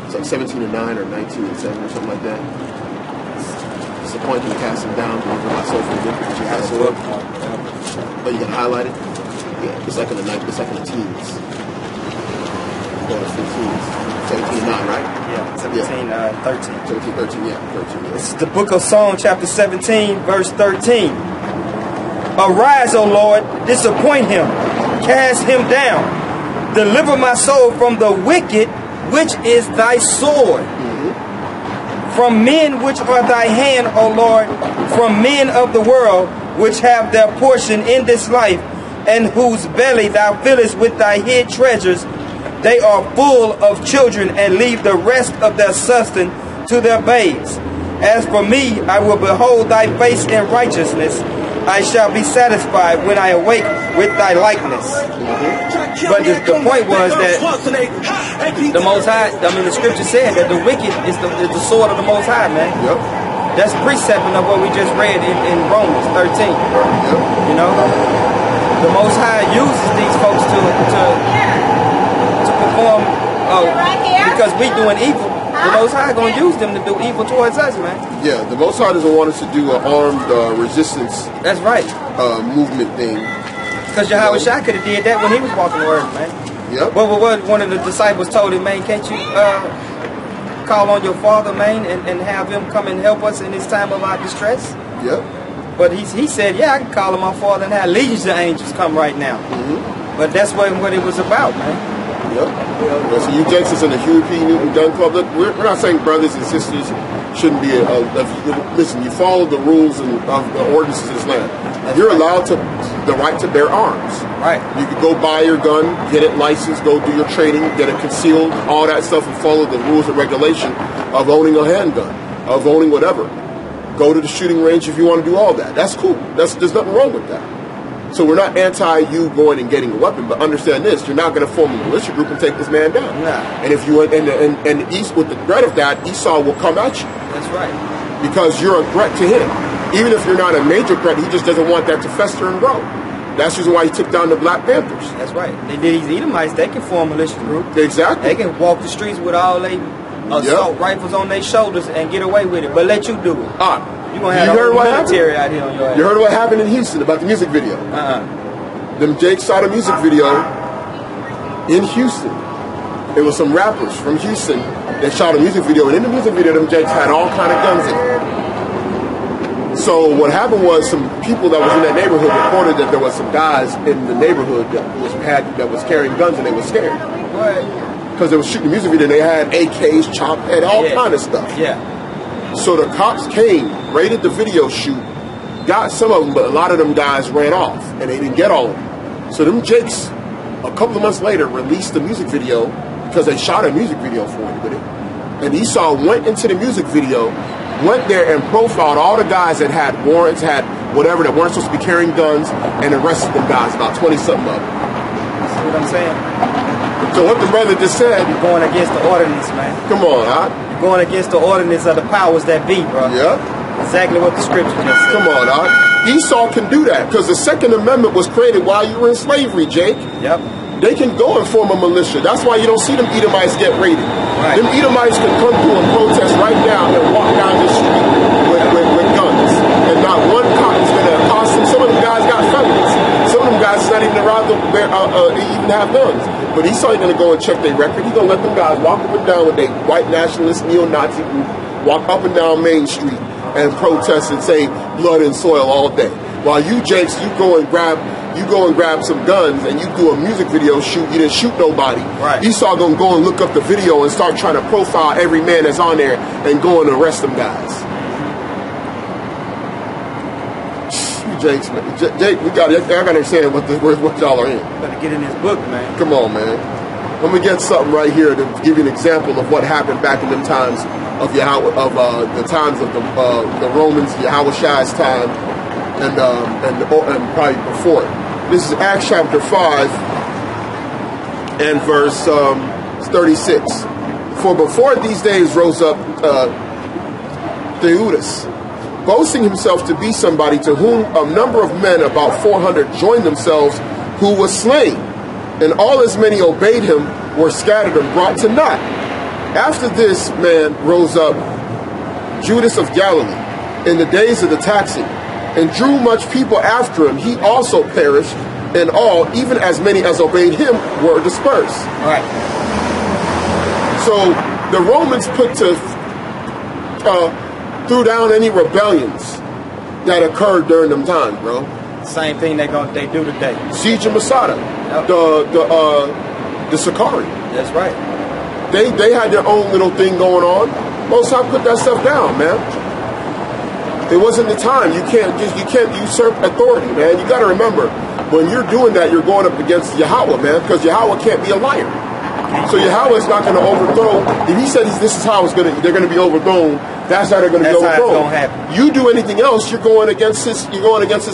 It's like 17:9 or 19:7 or something like that. Disappoint him, cast him down, deliver my soul from the wicked, which is that sword. Oh, you gotta highlight it? Yeah, it's like in the night, it's like in the teens. Yeah, it's 15s. 17:9, right? Yeah, 13. 13, yeah, 13. Yeah. This is the book of Psalm, chapter 17, verse 13. Arise, O Lord, disappoint him, cast him down. Deliver my soul from the wicked, which is thy sword. From men which are thy hand, O Lord, from men of the world, which have their portion in this life, and whose belly thou fillest with thy hid treasures. They are full of children, and leave the rest of their sustenance to their babes. As for me, I will behold thy face in righteousness. I shall be satisfied when I awake with thy likeness. But the point was that the Most High, the scripture said that the wicked is the sword of the Most High, man. Yep. That's precepting of what we just read in Romans 13. Yep. You know, the Most High uses these folks to perform, because we doing evil. The Most High gonna use them to do evil towards us, man. Yeah, the Most High doesn't want us to do an armed resistance. That's right. Movement thing. Because Yahawashi could have did that when he was walking the earth, man. Yep. But what one of the disciples told him, man, can't you call on your father, man, and have him come and help us in this time of our distress? Yep. But he said, yeah, I can call on my father and have legions of angels come right now. But that's what it was about, man. Yep. So you Jakes is in the Huey P. Newton Gun Club. Look, we're not saying brothers and sisters shouldn't be. Listen, you follow the rules of the ordinances of this land. You're allowed the right to bear arms. Right. You could go buy your gun, get it licensed, go do your training, get it concealed, all that stuff, and follow the rules and regulation of owning a handgun, of owning whatever. Go to the shooting range if you want to do all that. That's cool. There's nothing wrong with that. So we're not anti you going and getting a weapon, but understand this: you're not going to form a militia group and take this man down. Nah. And if you and East, with the threat of that, Esau will come at you. That's right. Because you're a threat to him. Even if you're not a major threat, he just doesn't want that to fester and grow. That's the reason why he took down the Black Panthers. That's right. These Edomites, they can form a militia group. Exactly. They can walk the streets with all they assault rifles on their shoulders and get away with it. But let you do it. You're going to have the military out here on your ass. You heard what happened in Houston about the music video? Them Jakes shot a music video in Houston. It was some rappers from Houston that shot a music video, and in the music video, them Jakes had all kind of guns in it. So what happened was some people that was in that neighborhood reported that there was some guys in the neighborhood that was carrying guns, and they were scared. What? Because they were shooting the music video, and they had AKs, chopped head, all kind of stuff. Yeah. So the cops came, raided the video shoot, got some of them, but a lot of them guys ran off, and they didn't get all of them. So them Jakes, a couple of months later, released the music video because they shot a music video for it with it. And Esau went into the music video, went there and profiled all the guys that had warrants, had whatever, that weren't supposed to be carrying guns, and arrested them guys, about 20-something of them. See what I'm saying? So what the brother just said... You're going against the ordinance, man. Come on, You're going against the ordinance of the powers that be, bro. Yeah. Exactly what the scripture just said. Come on, Esau can do that because the Second Amendment was created while you were in slavery, Jake. Yep. They can go and form a militia. That's why you don't see them Edomites get raided. Right. Them Edomites can come through and protest right now and walk down the street with guns. And not one cop is going to accost them. Some of them guys got felonies. Some of them guys is not even allowed to even have guns. But Esau ain't going to go and check their record. He's going to let them guys walk up and down with their white nationalist neo-Nazi group, walk up and down Main Street and protest and say blood and soil all day. While you Jakes, you go and grab some guns and you do a music video shoot. You didn't shoot nobody. Right. Esau gonna go and look up the video and start trying to profile every man that's on there and go and arrest them guys. You Jakes, man. Jake, I gotta understand what y'all are in. Better get in this book, man. Come on, man. Let me get something right here to give you an example of what happened back in them times of the times of the Romans, Yahawashi's time, and probably before it. This is Acts chapter 5 and verse 36. For before these days rose up Theudas, boasting himself to be somebody, to whom a number of men, about 400, joined themselves, who was slain. And all as many obeyed him were scattered and brought to naught. After this man rose up Judas of Galilee in the days of the taxing, and drew much people after him. He also perished, and all, even as many as obeyed him, were dispersed. Right. So the Romans threw down any rebellions that occurred during them times, bro. Same thing they do today. Siege of Masada, Yep. the Sakari. That's right. They had their own little thing going on. Most High put that stuff down, man. It wasn't the time. You can't usurp authority, man. You got to remember, when you're doing that, you're going up against Yahweh, man, because Yahweh can't be a liar. So Yahweh is not going to overthrow. If he said this is how they're going to be overthrown, that's how they're going to be overthrown. You do anything else, you're going against his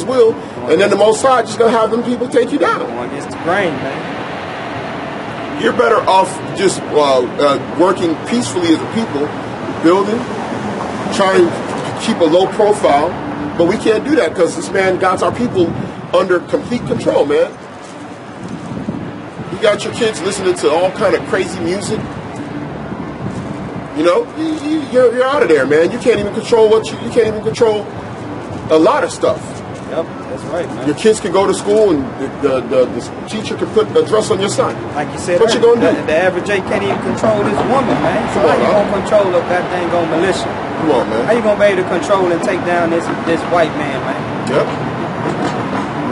will, and then the Most High just going to have them people take you down. Going against the grain, man. You're better off just working peacefully as a people, building, trying to keep a low profile, but we can't do that because this man got our people under complete control, man. You got your kids listening to all kind of crazy music. You know, you're out of there, man. You can't even control you can't even control a lot of stuff. Yep, that's right, man. Your kids can go to school and the teacher can put a dress on your son. Like you said, what you gonna do? The average J can't even control this woman, man. So how you gonna control that dang old militia? Come on, man. How you gonna be able to control and take down this white man, man? Yep.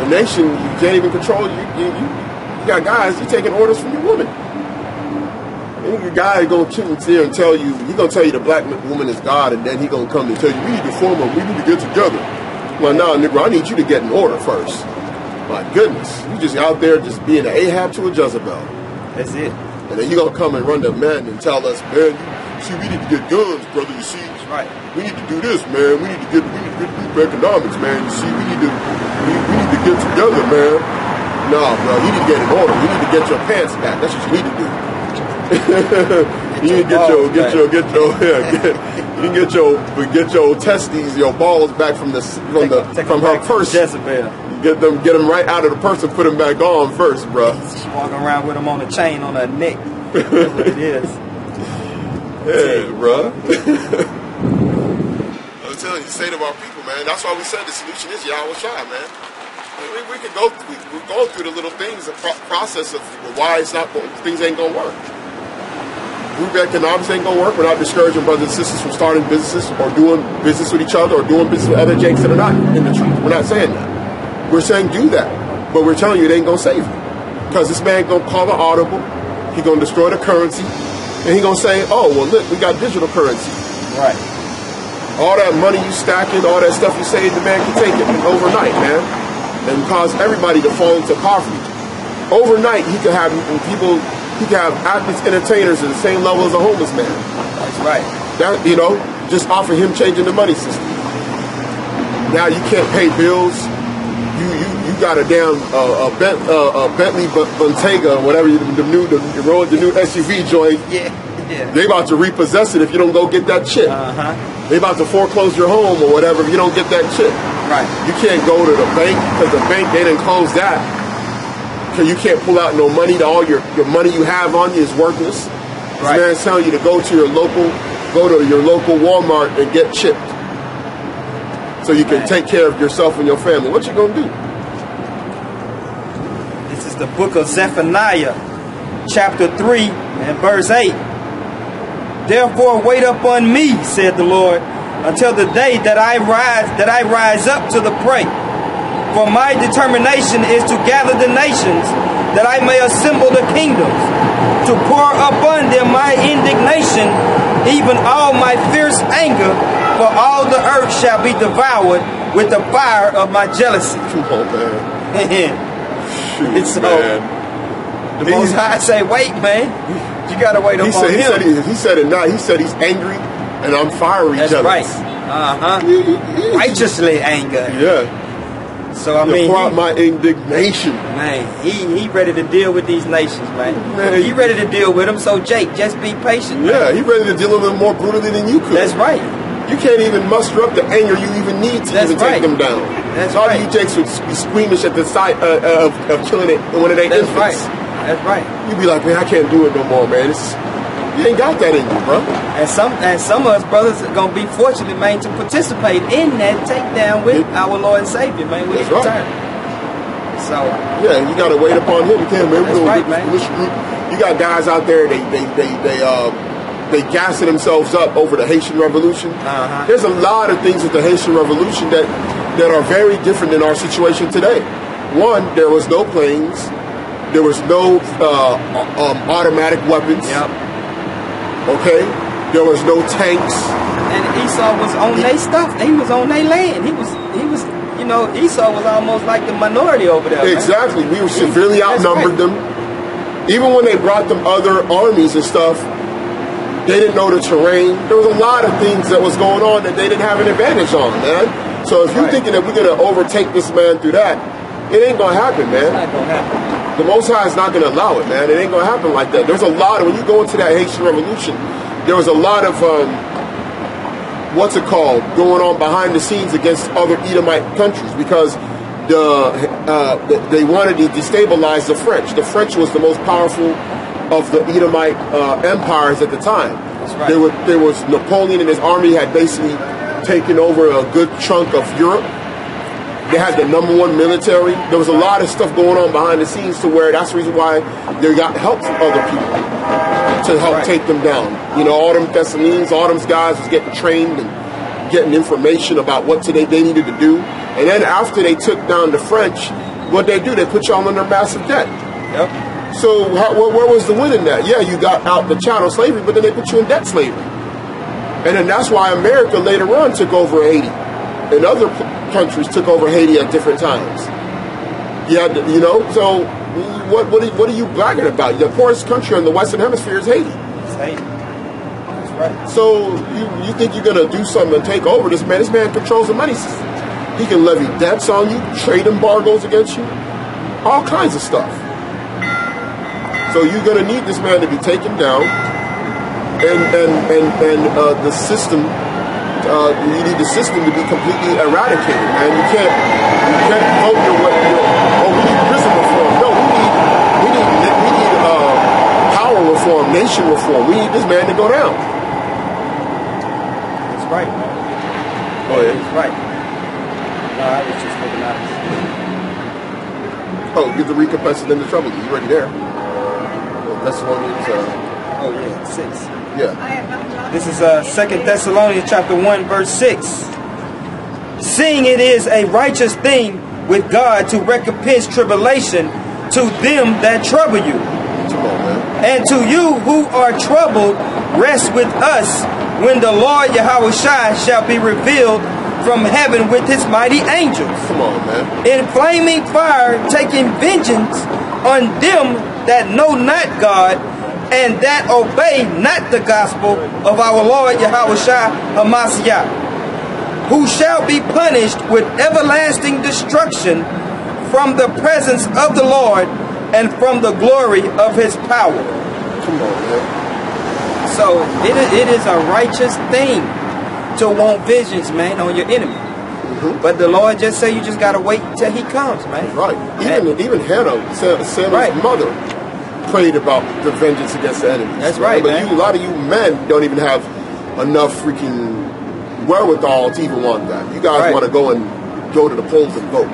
The nation, you can't even control. You got guys, you taking orders from your woman. Your guy gonna sit there and tell you, he gonna tell you the black woman is God, and then he gonna come and tell you, we need to form we need to get together. Well, nah, nigga, I need you to get in order first. My goodness, you just out there just being an Ahab to a Jezebel. That's it. And then you gonna come and run the men and tell us, man, see, we need to get guns, brother. You see, that's right. We need to do this, man. We need to get economics, man. You see, we need to get together, man. Nah, bro, you need to get in order. You need to get your pants back. That's what you need to do. You need to get your testes, your balls back from her purse. Jezebel. Get them right out of the purse and put them back on first, bro. She's walking around with them on a chain on her neck. That's what it is. Yeah, bro. I'm telling you, the state of our people, man. That's why we said the solution is Yahweh Shai, man. We could go. We're going through the little things, the process of why things ain't gonna work. Group economics ain't gonna work. We're not discouraging brothers and sisters from starting businesses or doing business with each other or doing business with other jakes that are not in the truth. We're not saying that. We're saying do that, but we're telling you it ain't gonna save you, because this man gonna call an audible. He gonna destroy the currency, and he gonna say, "Oh, well, look, we got digital currency." Right. All that money you stacking, all that stuff you saved, the man can take it overnight, man, and cause everybody to fall into poverty. Overnight, he could have people. He can have athletes, entertainers at the same level as a homeless man. That's right. That, just offer him changing the money system. Now you can't pay bills. You got a damn Bentley Bentayga, whatever the new SUV joint. Yeah. They about to repossess it if you don't go get that chip. They about to foreclose your home or whatever if you don't get that chip. Right. You can't go to the bank because the bank they didn't close that. You can't pull out no money. All your money you have on you is worthless. Right. This man's telling you to go to your local Walmart and get chipped, so you can take care of yourself and your family. What you gonna do? This is the book of Zephaniah, chapter 3 and verse 8. Therefore wait upon me, said the Lord, until the day that I rise up to the prey. For my determination is to gather the nations, that I may assemble the kingdoms, to pour upon them my indignation, even all my fierce anger, for all the earth shall be devoured with the fire of my jealousy. Come on, man. Shoot, so, man. The Most High say, wait, man. You got to wait upon him. He said it not. He said he's angry, and I'm fiery jealous. That's right. Righteously angry. Yeah. So I mean, pour out my indignation. Man, he ready to deal with these nations, man. He ready to deal with them. So Jake, just be patient. Man. Yeah, he ready to deal with them more brutally than you could. That's right. You can't even muster up the anger you even need to take them down. That's all right. you Jakes would be squeamish at the sight of killing it when it ain't infants. Right. That's right. You be like, man, I can't do it no more, man. You ain't got that in you, bro. And some of us brothers are gonna be fortunate, man, to participate in that takedown with our Lord and Savior, man, with his return. So yeah, you gotta wait upon him. You can't, man. That's right, man. You got guys out there, they gassing themselves up over the Haitian Revolution. There's a lot of things with the Haitian Revolution that are very different than our situation today. One, there was no planes, there was no automatic weapons. Yep. Okay, there was no tanks. And Esau was on their stuff. He was on their land. He was. You know, Esau was almost like the minority over there. Exactly. Man. We were severely outnumbered them. Even when they brought them other armies and stuff, they didn't know the terrain. There was a lot of things that was going on that they didn't have an advantage on, man. So if you're thinking that we're going to overtake this man through that, it ain't going to happen, man. It's not going to happen. The Most High is not going to allow it, man. It ain't going to happen like that. There's a lot of, when you go into that Haitian Revolution, there was a lot of, going on behind the scenes against other Edomite countries because they wanted to destabilize the French. The French was the most powerful of the Edomite empires at the time. That's right. There was Napoleon and his army had basically taken over a good chunk of Europe. They had the #1 military. There was a lot of stuff going on behind the scenes to where that's the reason why they got help from other people to help take them down. You know, all them Thessalonians, all them guys was getting trained and getting information about what they needed to do. And then after they took down the French, what they do? They put y'all under massive debt. Yep. So where was the win in that? Yeah, you got out the chattel slavery, but then they put you in debt slavery. And then that's why America later on took over Haiti. And other countries took over Haiti at different times. Yeah, you know, so what are you bragging about? The poorest country in the Western Hemisphere is Haiti. It's Haiti. That's right. So you think you're going to do something and take over this man? This man controls the money system. He can levy debts on you, trade embargoes against you, all kinds of stuff. So you're going to need this man to be taken down, and the system. You need the system to be completely eradicated, man. You can't vote your way. Oh, we need prison reform. No, we need power reform, nation reform. We need this man to go down. That's right, man. Oh yeah, that's right. No, I was just looking at it. Oh, give the recompense and then the trouble. You already there? Thessalonians. Oh yeah, 6. Yeah. This is 2 Thessalonians chapter 1 verse 6. Seeing it is a righteous thing with God to recompense tribulation to them that trouble you. Come on, man. And to you who are troubled, rest with us when the Lord Yahawashi shall be revealed from heaven with his mighty angels. Come on, man. In flaming fire, taking vengeance on them that know not God, and that obey not the gospel of our Lord Yahawashi Hamashiach, who shall be punished with everlasting destruction from the presence of the Lord and from the glory of his power. Come on, man. So it is a righteous thing to want vengeance, man, on your enemy. But the Lord just say you just gotta wait till he comes, man. Right. Even Hannah, Samuel's mother, prayed about the vengeance against the enemy. That's right, but man. A lot of you men don't even have enough freaking wherewithal to even want that. You guys want to go to the polls and vote.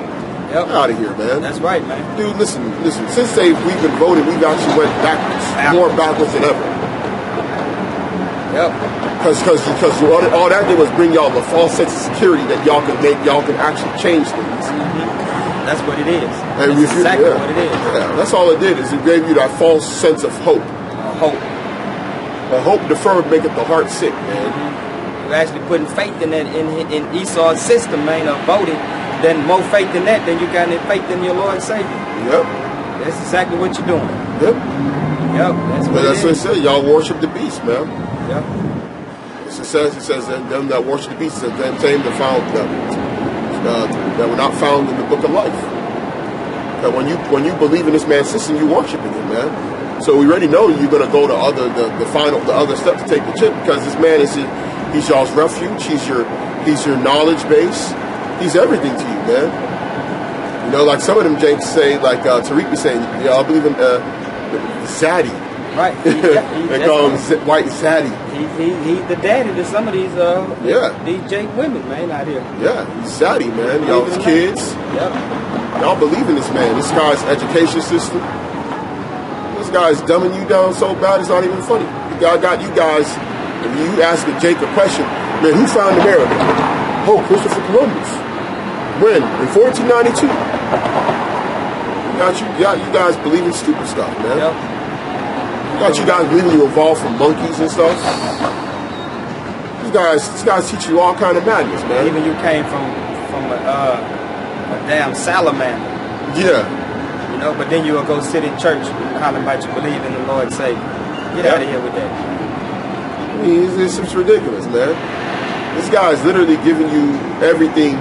Yep. Get out of here, man. That's right, man. Dude, listen. Since we've been voting, we've actually went backwards. More backwards than ever. Yep. Because all that did was bring y'all the false sense of security that y'all can actually change things. That's what it is. And that's exactly what it is. Yeah, that's all it did, is it gave you that false sense of hope. Hope. But hope deferred maketh the heart sick, man. You're actually putting faith in that in Esau's system, man, of voting. Then more faith in that than you got any faith in your Lord and Savior. Yep. That's exactly what you're doing. Yep. That's what it said. Y'all worship the beast, man. Yep. It says that them that worship the beast, them same that found that were not found in the book of life. That when you believe in this man's system, you worshiping him, man. So we already know you're gonna go to the other step to take the chip, because this man he's y'all's refuge. He's your knowledge base. He's everything to you, man. You know, like some of them Jakes say, like Tariq be saying, yeah, I believe in Zaddy. Right. They call him White Zaddy. He's the daddy to some of these these Jake women, man, out here. Yeah, he's Zaddy, man. Y'all's kids. Yep. Y'all believe in this man. This guy's education system. This guy's dumbing you down so bad it's not even funny. God got you guys. If you ask Jake a question, man, who found America? Oh, Christopher Columbus. When? In 1492. You guys believe in stupid stuff, man. Yep. Got you guys believing you evolved from monkeys and stuff. These guys teach you all kind of madness, man. Even you came from a damn salamander. Yeah. You know, but then you will go sit in church calling about you believe in the Lord and say, get out of here with that. I mean, it's ridiculous, man. This guy is literally giving you everything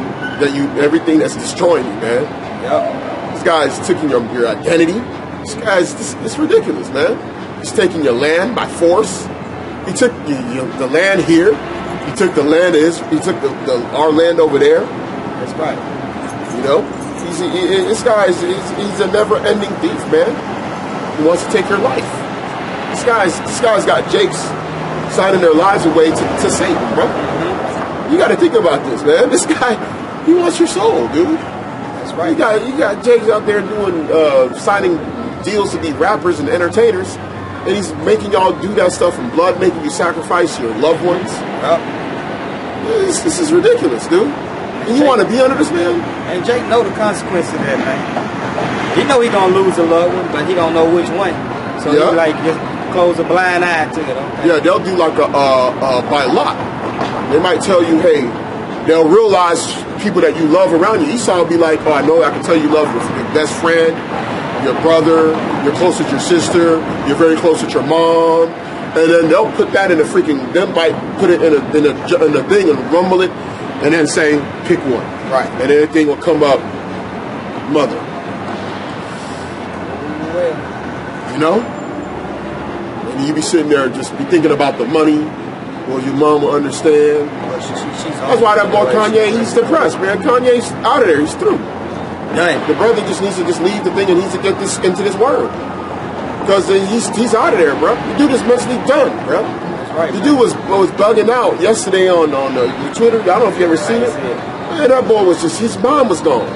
that's destroying you, man. Yep. This guy's taking your identity. It's ridiculous, man. He's taking your land by force. He took the land here. He took the land he took our land over there. That's right. You know, this guy he's a never-ending thief, man. He wants to take your life. This guy's got Jakes signing their lives away to Satan, bro. You got to think about this, man. This guy, he wants your soul, dude. That's right. You got Jakes out there doing signing deals to be rappers and entertainers, and he's making y'all do that stuff in blood, making you sacrifice your loved ones. Yep. This is ridiculous, dude. And you want to be under this man? And Jake know the consequences of that, man. He know he gonna lose a loved one, but he don't know which one. So he like just close a blind eye to it. Okay? Yeah, they'll do like by lot. They might tell you, hey, they'll realize people that you love around you. Esau will be like, oh, I know I can tell you love your best friend, your brother, you're close with your sister, you're very close with your mom. And then they'll put that in a freaking, they might put it in a thing and rumble it and then say, pick one. Right. And everything will come up, mother. Well. You know? And you be sitting there just be thinking about the money. Well, your mom will understand. That's why that boy Kanye, he's depressed, man. Kanye's out of there. He's through. Done. The brother just needs to leave the thing and needs to get this into this word. Because he's out of there, bro. The dude is mentally done, bro. That's right. The dude was bugging out yesterday on Twitter. I don't know if you ever seen it. Man, that boy was just, his mom was gone.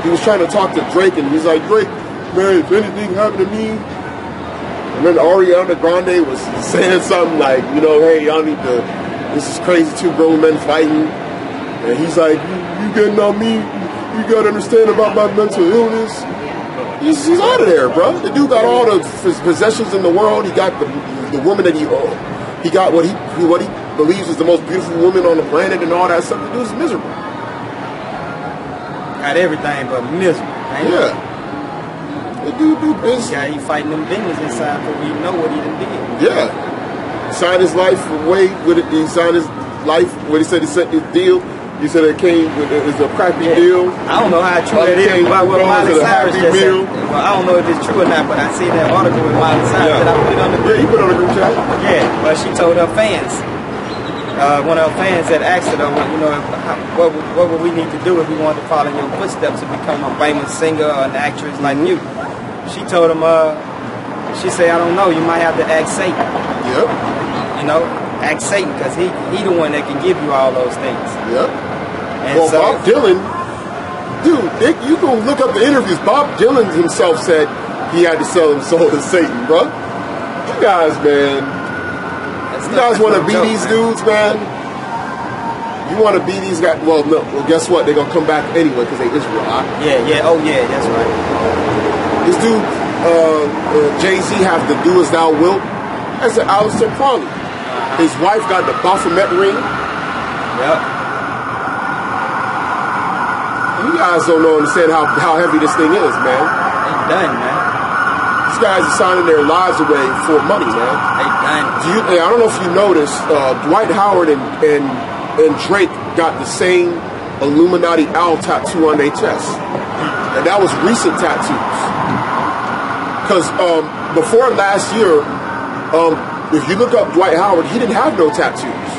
He was trying to talk to Drake, and he's like, Drake, man, if anything happened to me. And then Ariana Grande was saying something like, you know, hey, y'all need to, this is crazy, two grown men fighting. And he's like, you getting on me? You got to understand about my mental illness. He's out of there, bro. The dude got all the possessions in the world. He got the woman that he got what he believes is the most beautiful woman on the planet and all that stuff. The dude's miserable. Got everything but miserable. Man. Yeah. The dude is. Yeah, he fighting them demons inside before we know what he done did. Yeah. He signed his life away with it. He signed his life. What he said, he sent his deal. He said it came with it's a crappy deal. I don't know how true that is. What Miley Cyrus just said. Well, I don't know if it's true or not, but I see that article with Miley Cyrus that I put it on the group. Yeah, you put it on the group chat. Yeah, but she told her fans. One of her fans had asked her, you know, what would we need to do if we wanted to follow in your footsteps to become a famous singer or an actress like you? She told him, she said, I don't know, you might have to ask Satan. Yep. You know, ask Satan, because he the one that can give you all those things. Yep. And well, so, Bob Dylan, dude, you can look up the interviews. Bob Dylan himself said he had to sell his soul to Satan, bro. You guys, man. You guys want to be these dudes, man? You want to be these guys? Well, no. Well, guess what? They're going to come back anyway because they Israel. Yeah. Oh, yeah. That's right. This dude, Jay-Z, have the Do As Thou Wilt. That's an Aleister Crowley. His wife got the Baphomet ring. Yep. You guys don't understand how heavy this thing is, man. They done, man. These guys are signing their lives away for money, man. They done. I don't know if you noticed, Dwight Howard and Drake got the same Illuminati owl tattoo on their chest. And that was recent tattoos. Because before last year, if you look up Dwight Howard, he didn't have no tattoos.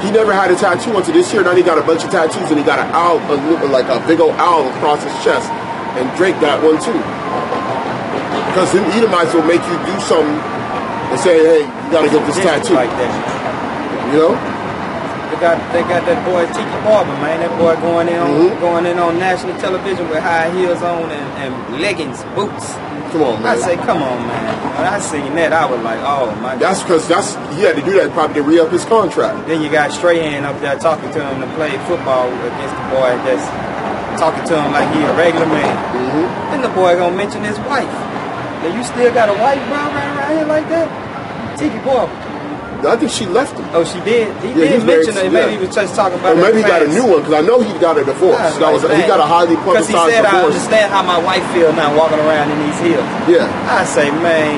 He never had a tattoo until this year. Now he got a bunch of tattoos, and he got an owl, like a big old owl across his chest. And Drake got one too. Because them Edomites will make you do something and say, hey, you got to get this tattoo. Like that. You know? They got that boy Tiki Barber, man. That boy going in on national television with high heels on and leggings, boots. Come on, man. I say, come on, man. When I seen that, I was like, oh my God. That's because he had to do that probably to re-up his contract. Then you got Strahan up there talking to him to play football against the boy, just talking to him like he a regular man. Then the boy gonna mention his wife. Now you still got a wife, bro, right around here like that? Tiki Barber. I think she left him. Oh, she did? He did mention it. Maybe he was just talking about it. Or maybe he got a new one, because I know he got a divorce. He got a highly publicized divorce. Because he said, I understand how my wife feels now walking around in these heels. Yeah. I say, man,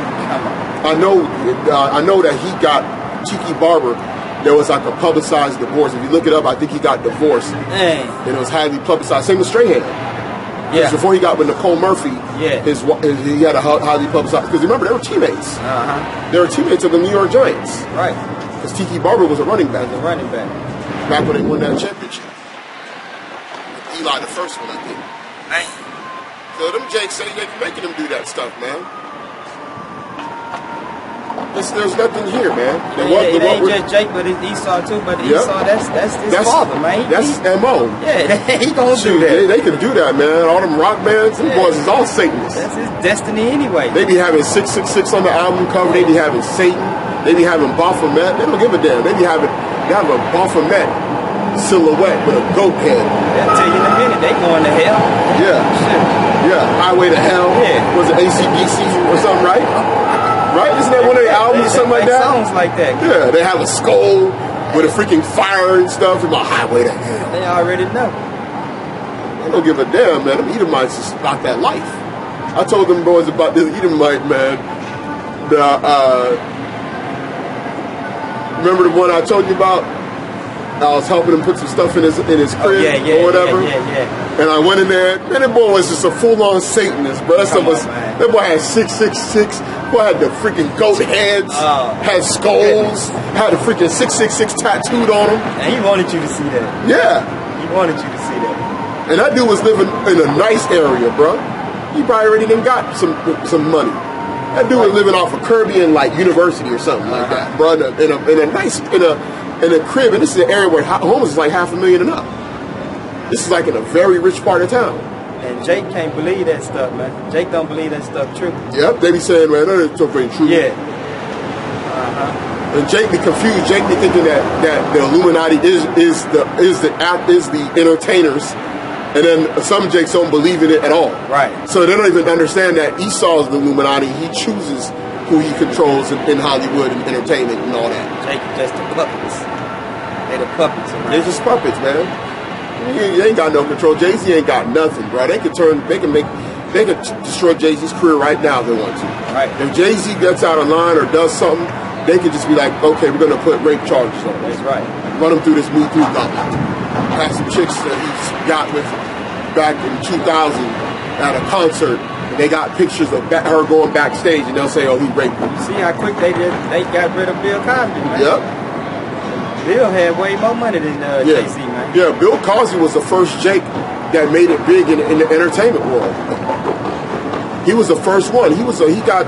come on. I know that he got Tiki Barber. There was like a publicized divorce. If you look it up, I think he got divorced. Dang. And it was highly publicized. Same with Strahan. Yeah. Before he got with Nicole Murphy, he had a highly publicized. Because remember, they were teammates. They were teammates of the New York Giants. Right. Because Tiki Barber was a running back. Back when they won that championship. With Eli, the first one, I think. Man. So them Jakes say they're making them do that stuff, man. There's nothing here, man. It ain't just Jake, but it's Esau too. But Esau, that's his father, man. That's M.O. Yeah, he gonna do that. They can do that, man. All them rock bands, them boys is all Satanists. That's his destiny anyway. They be having 666 on the album cover. They be having Satan. They be having Baphomet. They don't give a damn. They have a Baphomet silhouette with a goat head. They'll tell you in a minute. They going to hell. Yeah. Shit. Yeah. Highway to Hell. Yeah. Was it AC/DC or something, right? Right? Isn't that one of their albums or something like that? Sounds like that. Yeah. They have a skull with a freaking fire and stuff. And a highway to hell. They already know. They don't give a damn, man. Them Edomites is about that life. I told them boys about this Edomite, man. Remember the one I told you about? I was helping him put some stuff in his crib or whatever. Yeah. And I went in there, man, that boy was just a full-on Satanist, bro. That boy had 666. Boy had the freaking goat heads, had skulls, had the freaking 666 tattooed on him. And he wanted you to see that. Yeah. He wanted you to see that. And that dude was living in a nice area, bro. He probably already done got some money. That dude was living off of Kirby and like University or something like that, bro. In a crib, and this is an area where homeless is like $500,000 and up. This is like in a very rich part of town. And Jake can't believe that stuff, man. Jake don't believe that stuff true. Yep, they be saying, man, that stuff ain't true. Yeah. And Jake be confused. Jake be thinking that the Illuminati is the entertainers. And then some Jakes don't believe in it at all. Right. So they don't even understand that Esau's the Illuminati. He chooses who he controls in Hollywood and entertainment and all that. Jake just the puppets. They the puppets. They're just puppets, man. You ain't got no control. Jay-Z ain't got nothing, bro. They could destroy Jay-Z's career right now if they want to. Right. If Jay-Z gets out of line or does something, they could just be like, okay, we're gonna put rape charges on him. That's right. Run him through this Me Too gauntlet. Had some chicks that he's got with back in 2000 at a concert, and they got pictures of her going backstage, and they'll say, "Oh, he raped her." See how quick they got rid of Bill Cosby, man. Yep. Bill had way more money than Jay-Z, man. Yeah, Bill Cosby was the first Jake that made it big in the entertainment world. He was the first one. He got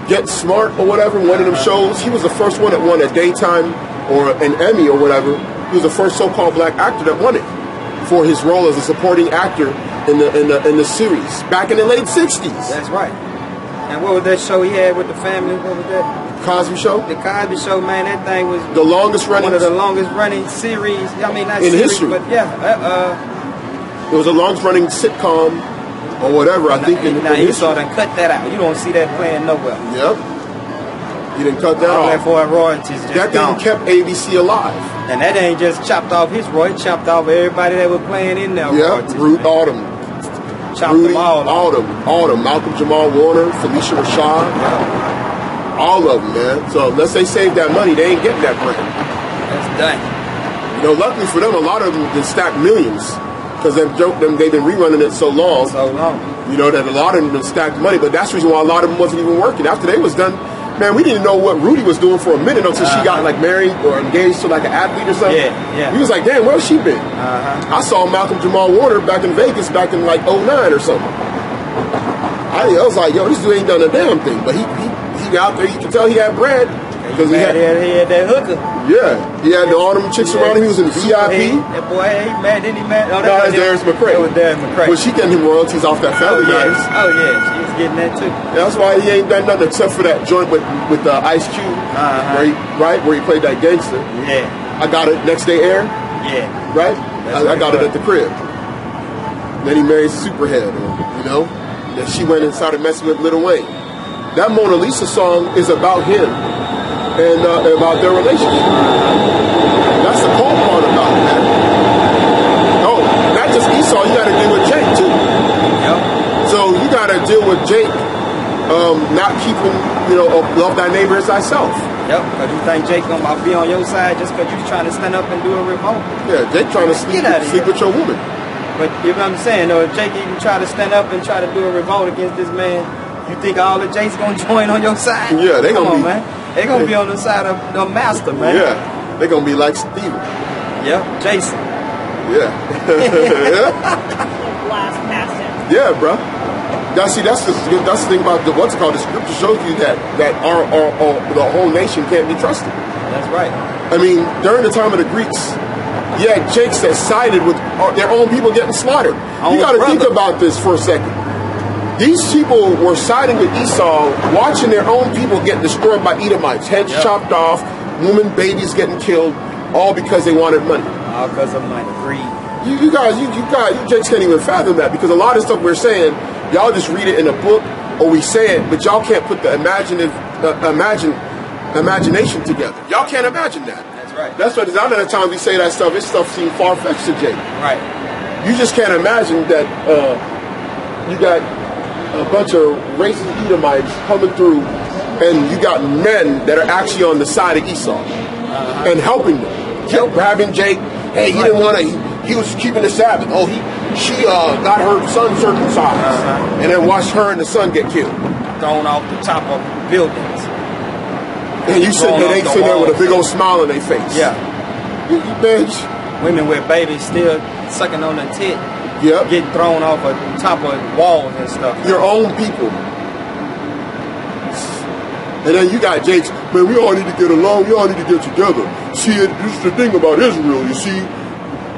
Get Smart or whatever, one of them shows. He was the first one that won a daytime or an Emmy or whatever. He was the first so-called black actor that won it for his role as a supporting actor in the series back in the late '60s. That's right. And what was that show he had with the family? What was that? Cosby Show. The Cosby Show, man. That thing was the longest running. One of the longest running series. I mean, not in series, history. but yeah. It was the longest running sitcom or whatever. I think. Now you saw them cut that out. You don't see that playing nowhere. Yep. You didn't cut that all off. That for royalties just that thing kept ABC alive. And that ain't just chopped off his royalties, chopped off everybody that was playing in there. Yep, Ruth Autumn. Chopped them all off. Autumn, Malcolm Jamal Warner, Felicia Rashad. Yeah. All of them, man. So unless they save that money, they ain't getting that bread. That's done. You know, luckily for them, a lot of them can stack millions. Because they've been rerunning it so long. You know, that a lot of them have stacked money. But that's the reason why a lot of them wasn't even working. After they was done, man, we didn't know what Rudy was doing for a minute until she got like married or engaged to like an athlete or something. Yeah. We was like, damn, where's she been? I saw Malcolm Jamal Warner back in Vegas back in like '09 or something. I I was like, yo, this dude ain't done a damn thing. But he out there, you can tell he had bread. Because he had that hooker. Yeah, he had all them chicks around him. He was in the VIP. That boy, he mad, didn't he mad? Oh, that's Darius McCray. That was Darius McCray. Well, she getting him royalties off that Family Guys. Oh yeah, she was getting that too. That's why he ain't done nothing except for that joint with Ice Cube, where he played that gangster. Yeah. I got it next day air. Yeah. Right. I got it at the crib. Then he married Superhead, you know. Then she went and started messing with Lil Wayne. That Mona Lisa song is about him and about their relationship. That's the cool part about it, man. Oh, not just Esau, you got to deal with Jake too. Yep. So you got to deal with Jake not keeping, love thy neighbor as thyself. Yep, because you think Jake gonna be on your side just because you're trying to stand up and do a revolt. Yeah, Jake trying to sleep with your woman. But you know what I'm saying? Though, if Jake even try to stand up and try to do a revolt against this man, you think all the Jakes gonna join on your side? Yeah, they gonna be, man. They gonna be on the side of the master, man. Yeah, they gonna be like Steven. Yep, Jason. Yeah. Blast past him. Yeah, bro. Now, see, that's the thing about what's it called. The scripture shows you that the whole nation can't be trusted. That's right. I mean, during the time of the Greeks, you had Jakes that sided with their own people getting slaughtered. You got to think about this for a second. These people were siding with Esau, watching their own people get destroyed by Edomites, heads chopped off, women, babies getting killed, all because they wanted money. All because of money, greed. You guys, you Jakes can't even fathom that, because a lot of stuff we're saying, y'all just read it in a book or we say it, but y'all can't put the imagination together. Y'all can't imagine that. That's right. That's what. A lot of the times we say that stuff, this stuff seems far fetched to Jake. Right. You just can't imagine that you got a bunch of racist Edomites coming through, and you got men that are actually on the side of Esau and helping them. Grabbing Jake. Hey, he didn't want to. He was keeping the Sabbath. Oh, she got her son circumcised, and then watched her and the son get killed, thrown off the top of buildings. And you sitting there with a big old smile on their face. Yeah, you bitch. Women with babies still sucking on the tit. Yep. Getting thrown off the top of walls and stuff. Your own people. And then you got Jakes, man, we all need to get along, we all need to get together. See, this is the thing about Israel, you see.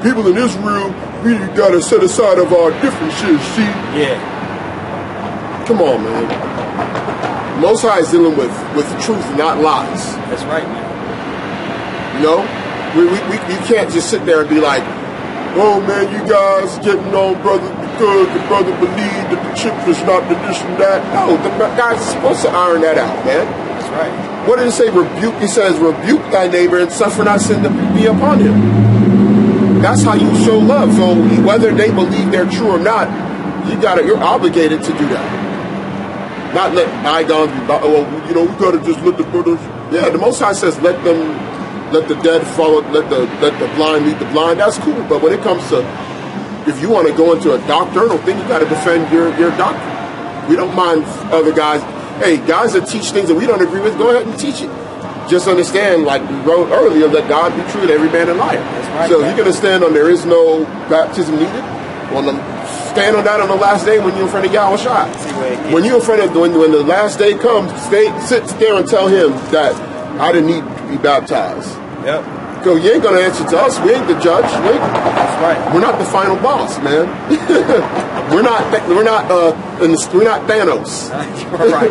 People in Israel, we got to set aside of our differences, see? Yeah. Come on, man. Most High is dealing with truth, not lies. That's right, man. You know? We can't just sit there and be like, oh, man, you guys getting on brother because the brother believed that the chip is not the this and that. No, the guys are supposed to iron that out, man. That's right. What did it say? Rebuke. It says, rebuke thy neighbor and suffer not sin to be upon him. That's how you show love. So whether they believe they're true or not, you're obligated to do that. Not let bygones be. Well, we gotta just let the brothers. Yeah, the Most High says, let the dead follow, let the blind lead the blind. That's cool. But when it comes to, if you want to go into a doctrinal thing, you got to defend your doctrine. We don't mind other guys. Hey, guys that teach things that we don't agree with, go ahead and teach it. Just understand, like we wrote earlier, that God be true to every man and liar. That's right, so you're going to stand on there is no baptism needed. Stand on that on the last day when you're in front of Yahawashi. When you're in front of, when the last day comes, sit there and tell him that I didn't need to be baptized. Yep. So you ain't going to answer to us. We ain't the judge. That's right. We're not the final boss, man. We're not Thanos. right.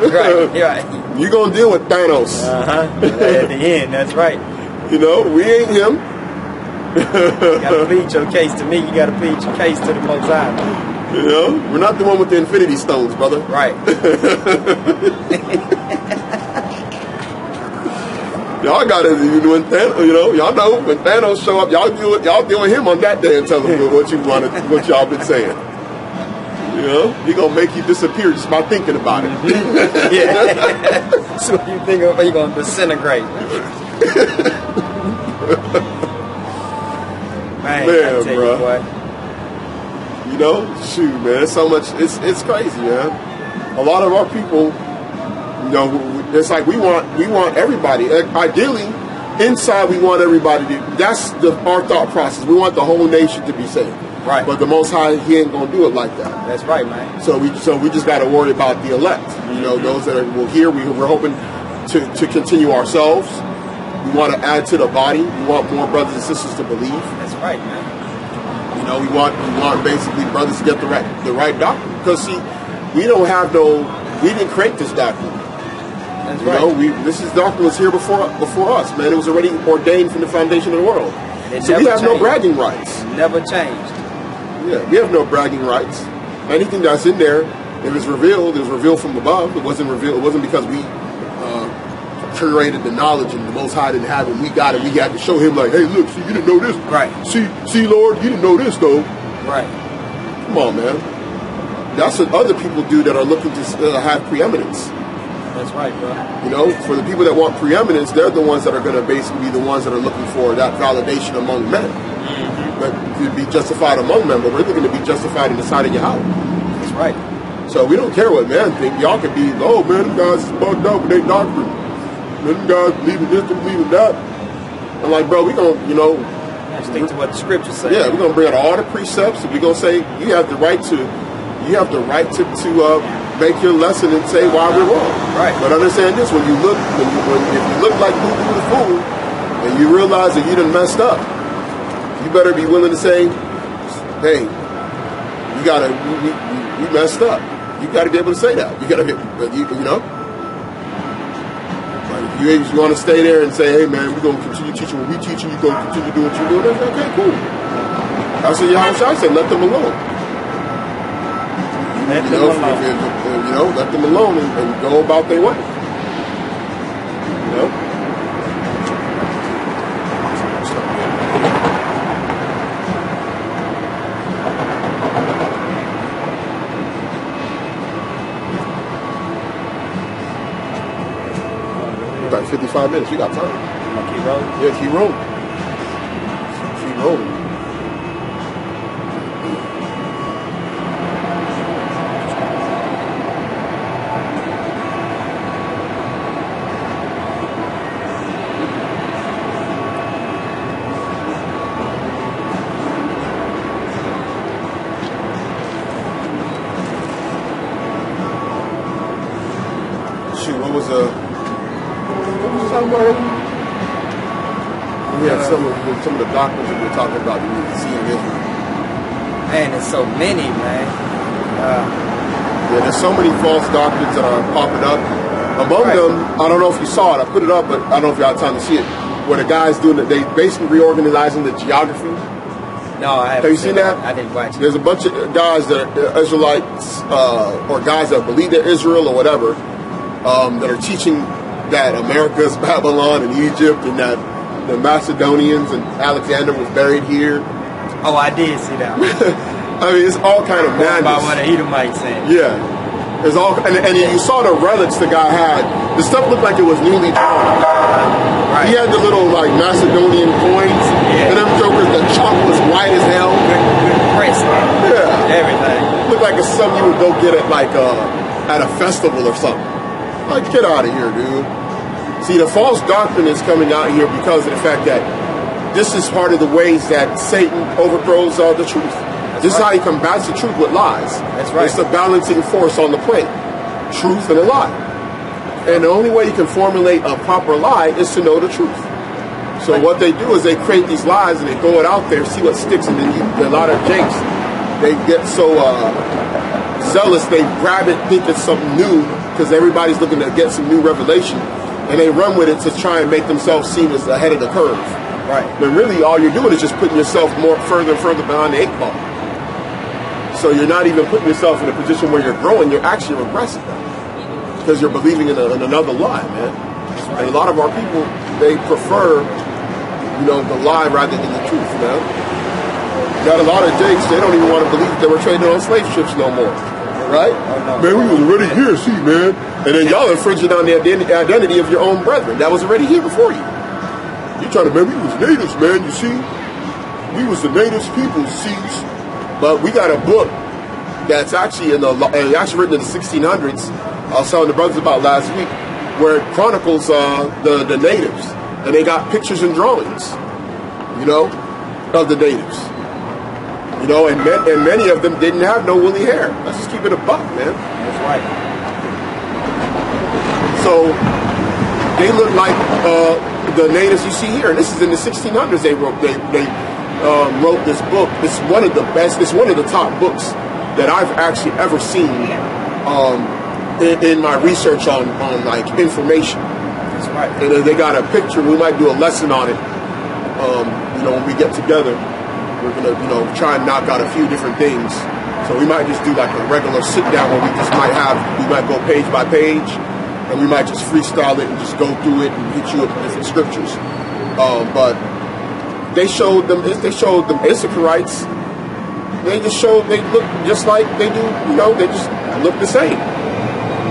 You're going to deal with Thanos. At the end, that's right. We ain't him. You got to plead your case to me. You got to plead your case to the Most High. We're not the one with the Infinity Stones, brother. Right. Y'all got it. When y'all know when Thanos show up, y'all deal with him on that day and tell him what y'all been saying. He gonna make you disappear just by thinking about it. Yeah. So you think of, you gonna disintegrate? Man, bro. Shoot, man. It's so much. It's crazy, man. A lot of our people, it's like we want everybody. Ideally, inside we want everybody to. That's our thought process. We want the whole nation to be saved. Right. But the Most High, He ain't gonna do it like that. That's right, man. So we just got to worry about the elect. You know, those that will hear. We're hoping to continue ourselves. We want to add to the body. We want more brothers and sisters to believe. That's right, man. You know, we want basically brothers to get the right doctrine. Because see, we didn't create this doctrine. That's You right. know, this doctrine was here before us, man. It was already ordained from the foundation of the world. So we have no bragging rights. Never changed. Yeah, we have no bragging rights. Anything that's in there, if it's revealed, it was revealed from above. It wasn't revealed. It wasn't because we curated the knowledge and the Most High didn't have it. We got it. We had to show Him like, hey, look, see, you didn't know this. Right. See, Lord, you didn't know this though. Right. Come on, man. That's what other people do that are looking to have preeminence. That's right, bro. You know, for the people that want preeminence, they're the ones that are going to basically be the ones that are looking for that validation among men. But to be justified among men, but we're looking to be justified in the sight of Yahweh. That's right. So we don't care what men think. Y'all could be, oh man, them guys is bugged up with their doctrine. Them guys believing this, them believing that. I'm like, bro, we gonna, you know, stick to what the scriptures say. yeah, we're gonna bring out all the precepts. We're gonna say you have the right to make your lesson and say why we're wrong. Right. But understand this: if you look like boo-boo the fool, and you realize that you done messed up, you better be willing to say, hey, we messed up. You got to be able to say that. You got to be, you know. Like if you want to stay there and say, hey man, we're gonna continue teaching what we teaching. You're gonna continue doing what you're doing. Okay, cool. That's what Yahawashi said. Let them alone. Let them alone and go about their way. You know? About 55 minutes. We got time. Keep rolling. Yeah, keep rolling. Keep rolling. What was talking about? We had some of the doctrines that we were talking about that we need to see in Israel. Man, there's so many, man. Yeah, there's so many false doctrines that are popping up. Among them, I don't know if you saw it. I put it up, but I don't know if you had time to see it. Where the guys doing it, they basically reorganizing the geography. No, I haven't. Have you seen that? I didn't watch it. There's a bunch of guys that are Israelites or guys that believe they're Israel or whatever. That are teaching that America is Babylon and Egypt and that the Macedonians and Alexander was buried here. Oh, I did see that one. I mean, it's all kind of madness. About what the Edomites said. Yeah. There's all, and you saw the relics the guy had. The stuff looked like it was newly drawn. Right. He had the little like Macedonian coins. And them jokers, the chalk was white as hell. Good press, man. Yeah. Everything. Looked like it's something you would go get at like at a festival or something. Like, get out of here, dude. See, the false doctrine is coming out here because of the fact that this is part of the ways that Satan overthrows the truth. This is how he combats the truth with lies. That's right. It's the balancing force on the plate. Truth and a lie. And the only way you can formulate a proper lie is to know the truth. So what they do is they create these lies and they throw it out there, see what sticks, and then a lot of jakes, they get so zealous, they grab it, think it's something new, because everybody's looking to get some new revelation, and they run with it to try and make themselves seem as ahead of the curve. Right. But really, all you're doing is just putting yourself more further and further behind the 8 ball. So you're not even putting yourself in a position where you're growing. You're actually regressing because you're believing in another lie, man. And a lot of our people, they prefer, the lie rather than the truth, man. You got a lot of jakes, they don't even want to believe that we're trading on slave ships no more. Right? Oh, no. Man, we was already here, see, man. And then y'all infringing on the identity of your own brethren. That was already here before you. You trying to, man, we was natives, man, you see. We was the natives people, see. But we got a book that's actually actually written in the 1600s. I was telling the brothers about last week, where it chronicles the natives. And they got pictures and drawings, of the natives. You know, and many of them didn't have no woolly hair. Let's just keep it a buck, man. That's right. So they look like the natives you see here, and this is in the 1600s. They wrote this book. It's one of the best. It's one of the top books that I've actually ever seen in my research on like information. That's right. And they got a picture. We might do a lesson on it. You know, when we get together, we're gonna try and knock out a few different things. So we might just do like a regular sit down where we might go page by page. And we might just freestyle it and just go through it and hit you with different scriptures. But they showed them Issacharites. They look just like they do. You know, they just look the same.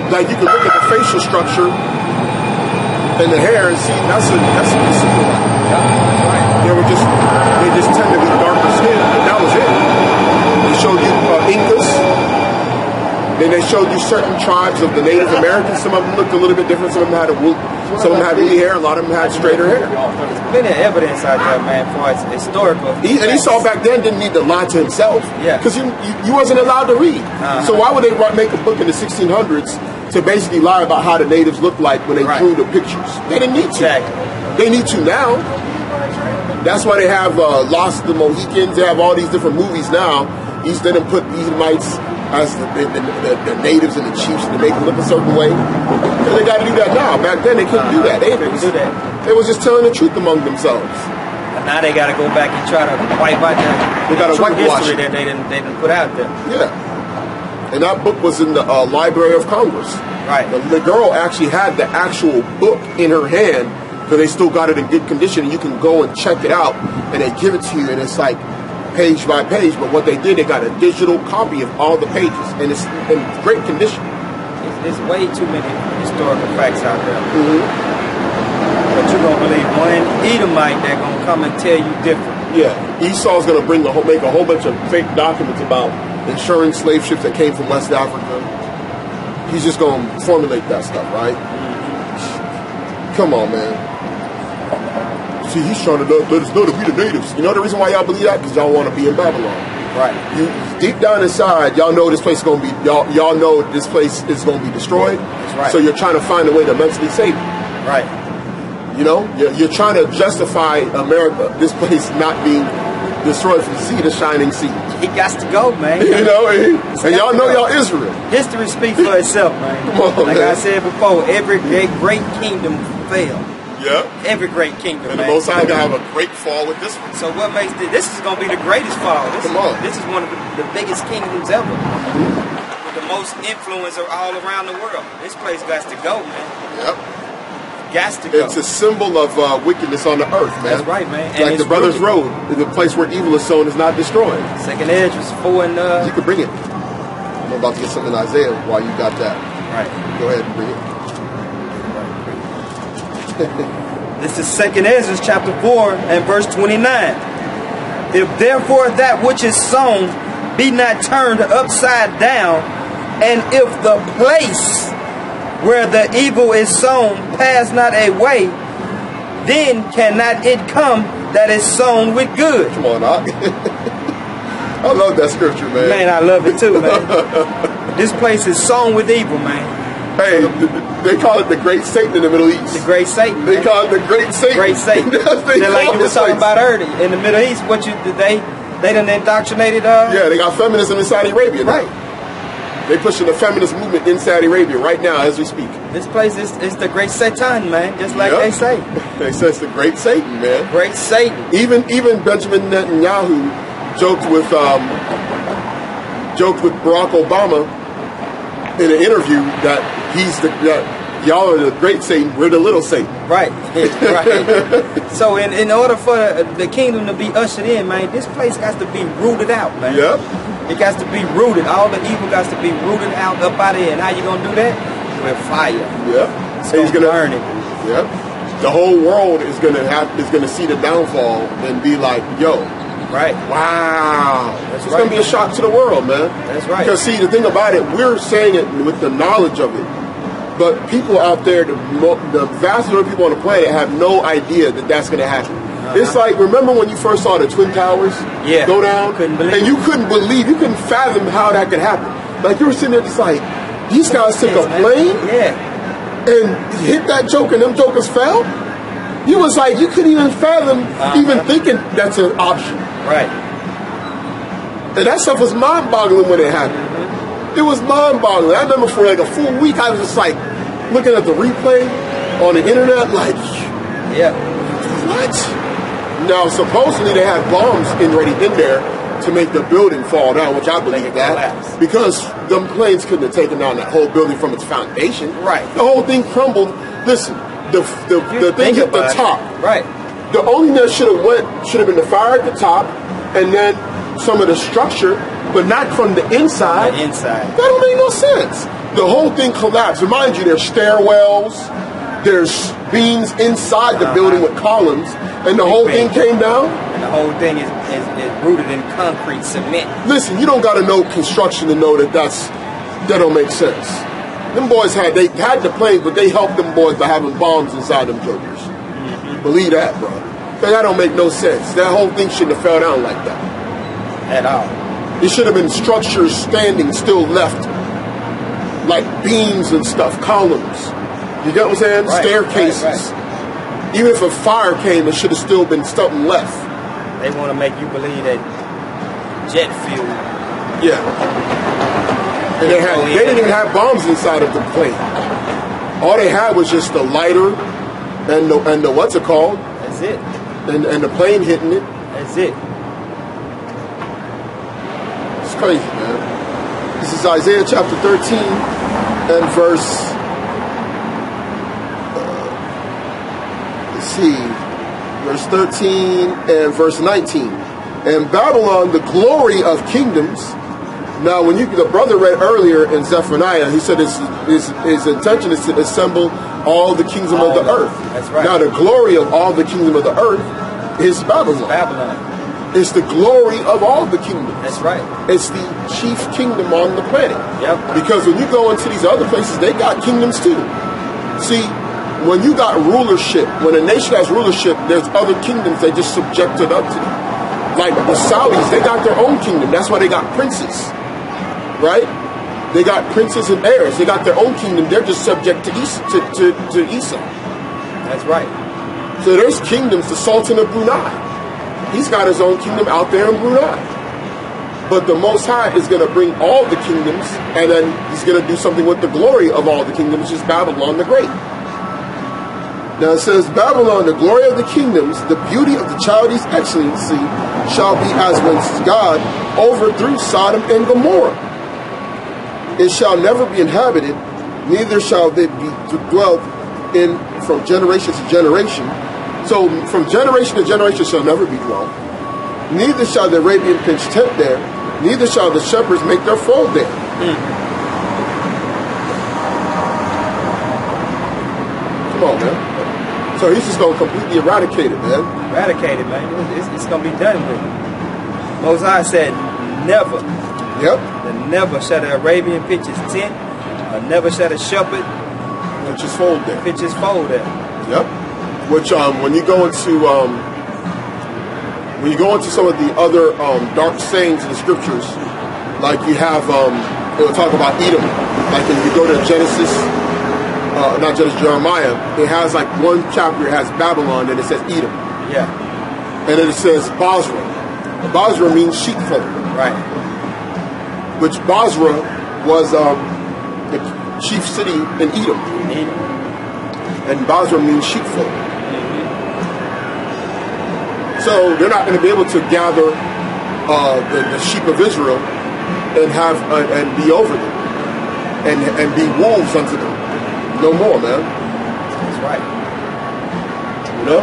Like you can look at the facial structure and the hair and see that's an Issacharite. They just tend to be darker skinned, and that was it. They showed you Incas. Then they showed you certain tribes of the Native Americans. Some of them looked a little bit different. Some of them had woolly hair. A lot of them had straighter hair. There's plenty of evidence out there, man, for its historical. And Esau back then didn't need to lie to himself. Yeah. Because you wasn't allowed to read. So why would they make a book in the 1600s to basically lie about how the natives looked like when they drew the pictures? They didn't need to. Exactly. They need to now. That's why they have Lost the Mohicans. They have all these different movies now. They didn't put Edomites as the natives and the chiefs to make them look a certain way. And they got to do that now. Back then they couldn't do that. They was just telling the truth among themselves. And now they got to go back and try to wipe out the true history that they didn't put out there. Yeah. And that book was in the Library of Congress. Right. The girl actually had the actual book in her hand, because they still got it in good condition, and you can go and check it out, and they give it to you, and it's like page by page. But what they did, they got a digital copy of all the pages, and it's in great condition. There's way too many historical facts out there. But you're going to believe one Edomite that's going to come and tell you different. Yeah. Esau's going to make a whole bunch of fake documents about insuring slave ships that came from West Africa. He's just going to formulate that stuff, right? Come on, man. See, he's trying to let us know that we the natives. You know the reason why y'all believe that? Because y'all want to be in Babylon. Right. You deep down inside, y'all know this place is going to be y'all know this place is going to be destroyed. That's right. So you're trying to find a way to mentally save it. Right. You know, you're trying to justify America, this place not being destroyed from sea to shining sea. It got to go, man. You know, and y'all know y'all Israel. History speaks for itself, man. Come on, like man. I said before, every great kingdom fell. Yeah. Every great kingdom, and man. the Most High gonna have a great fall with this one. So what makes this is gonna be the greatest fall. Come on. This is one of the biggest kingdoms ever. With the most influence all around the world. This place got to go, man. Yep. Got to go. It's a symbol of wickedness on the earth, man. That's right, man. It's like the Brothers Road, the place where evil is sown is not destroyed. Second Esdras 4 and you can bring it. I'm about to get something in Isaiah while you got that. Right. Go ahead and bring it. This is 2nd Esdras chapter 4 and verse 29. If therefore that which is sown be not turned upside down, and if the place where the evil is sown pass not away, then cannot it come that is sown with good. Come on, Doc. I love that scripture, man. Man, I love it too, man. This place is sown with evil, man. Hey, they call it the Great Satan in the Middle East. The Great Satan. They call it the Great Satan. Great Satan. They're like you were talking about earlier. In the Middle East, they done indoctrinated. Yeah, they got feminism in Saudi Arabia now. Right. They pushing the feminist movement in Saudi Arabia right now as we speak. This place is the Great Satan, man, just like they say. They say it's the Great Satan, man. Great Satan. Even Benjamin Netanyahu joked with Barack Obama in an interview that y'all are the Great Satan, we're the little Satan. Right. Right. So in order for the kingdom to be ushered in, man, this place got to be rooted out, man. Yep. It got to be rooted. All the evil got to be rooted out up out of here. And how you gonna do that? With fire. Yep. He's gonna burn it. Yep. The whole world is gonna see the downfall and be like, yo. Right. Wow. It's gonna be a shock to the world, man. That's right. Because see, the thing about it, we're saying it with the knowledge of it. But people out there, the vast majority of people on the planet have no idea that that's going to happen. It's like, remember when you first saw the Twin Towers go down? Couldn't believe and you couldn't believe, you couldn't fathom how that could happen. Like, you were sitting there just like, these guys took a plane and hit that joker and them jokers fell? You was like, you couldn't even fathom even thinking that's an option. Right. And that stuff was mind-boggling when it happened. It was mind-boggling. I remember for like a full week, I was just like, looking at the replay on the internet, like, what? Now, supposedly they had bombs already in there to make the building fall down, which I believe that, because them planes couldn't have taken down that whole building from its foundation. Right. The whole thing crumbled. Listen, the thing hit the top. Right. The only thing that should have been the fire at the top, and then some of the structure, but not from the inside. The inside. That don't make no sense. The whole thing collapsed. Remind you, there's stairwells, there's beams inside the building with columns, and the whole thing came down. And the whole thing is rooted in concrete cement. Listen, you don't got to know construction to know that don't make sense. Them boys had the planes, but they helped them boys by having bombs inside them jokers. Believe that, bro. That don't make no sense. That whole thing shouldn't have fell down like that. At all. It should have been structures standing still left, like beams and stuff, columns. You get what I'm saying? Right, staircases. Right. Even if a fire came, it should have still been something left. They want to make you believe that jet fuel. Yeah. And they didn't even have bombs inside of the plane. All they had was just the lighter and the what's it called? That's it. And the plane hitting it. That's it. It's crazy, man. This is Isaiah chapter 13 and verse. Let's see, verse 13 and verse 19. And Babylon, the glory of kingdoms. Now, when the brother read earlier in Zephaniah, he said his intention is to assemble all the kingdom of the earth. That's right. Now, the glory of all the kingdom of the earth is Babylon. It's the glory of all the kingdoms. That's right. It's the chief kingdom on the planet. Yep. Because when you go into these other places, they got kingdoms too. See, when you got rulership, when a nation has rulership, there's other kingdoms they just subjected up to them. Like the Saudis, they got their own kingdom. That's why they got princes. Right? They got princes and heirs. They got their own kingdom. They're just subject to Esau. That's right. So there's kingdoms. The Sultan of Brunei, he's got his own kingdom out there in Brunei. But the Most High is going to bring all the kingdoms, and then he's going to do something with the glory of all the kingdoms, which is Babylon the Great. Now it says, Babylon, the glory of the kingdoms, the beauty of the Chaldees' excellency, shall be as when God overthrew Sodom and Gomorrah. It shall never be inhabited, neither shall it be dwelt in from generation to generation. So from generation to generation shall never be dwelt. Neither shall the Arabian pitch tent there, neither shall the shepherds make their fold there. Come on, man. So he's just going to completely eradicate it, man. Eradicate it, man. It's going to be done with. Moses said, never. Yep. Never shall the Arabian pitch his tent, or never shall the shepherd pitch his fold there. Pitch his fold there. Yep. Which when you go into some of the other dark sayings in the scriptures, like you have it will talk about Edom. Like if you go to Genesis, not Genesis, Jeremiah, it has like one chapter, it has Babylon, and it says Edom. Yeah. And then it says Basra. Basra means sheepfold. Right. Which Basra was the chief city in Edom. And Basra means sheepfold. So they're not going to be able to gather the sheep of Israel and have and be over them and be wolves unto them. No more, man. That's right. You know,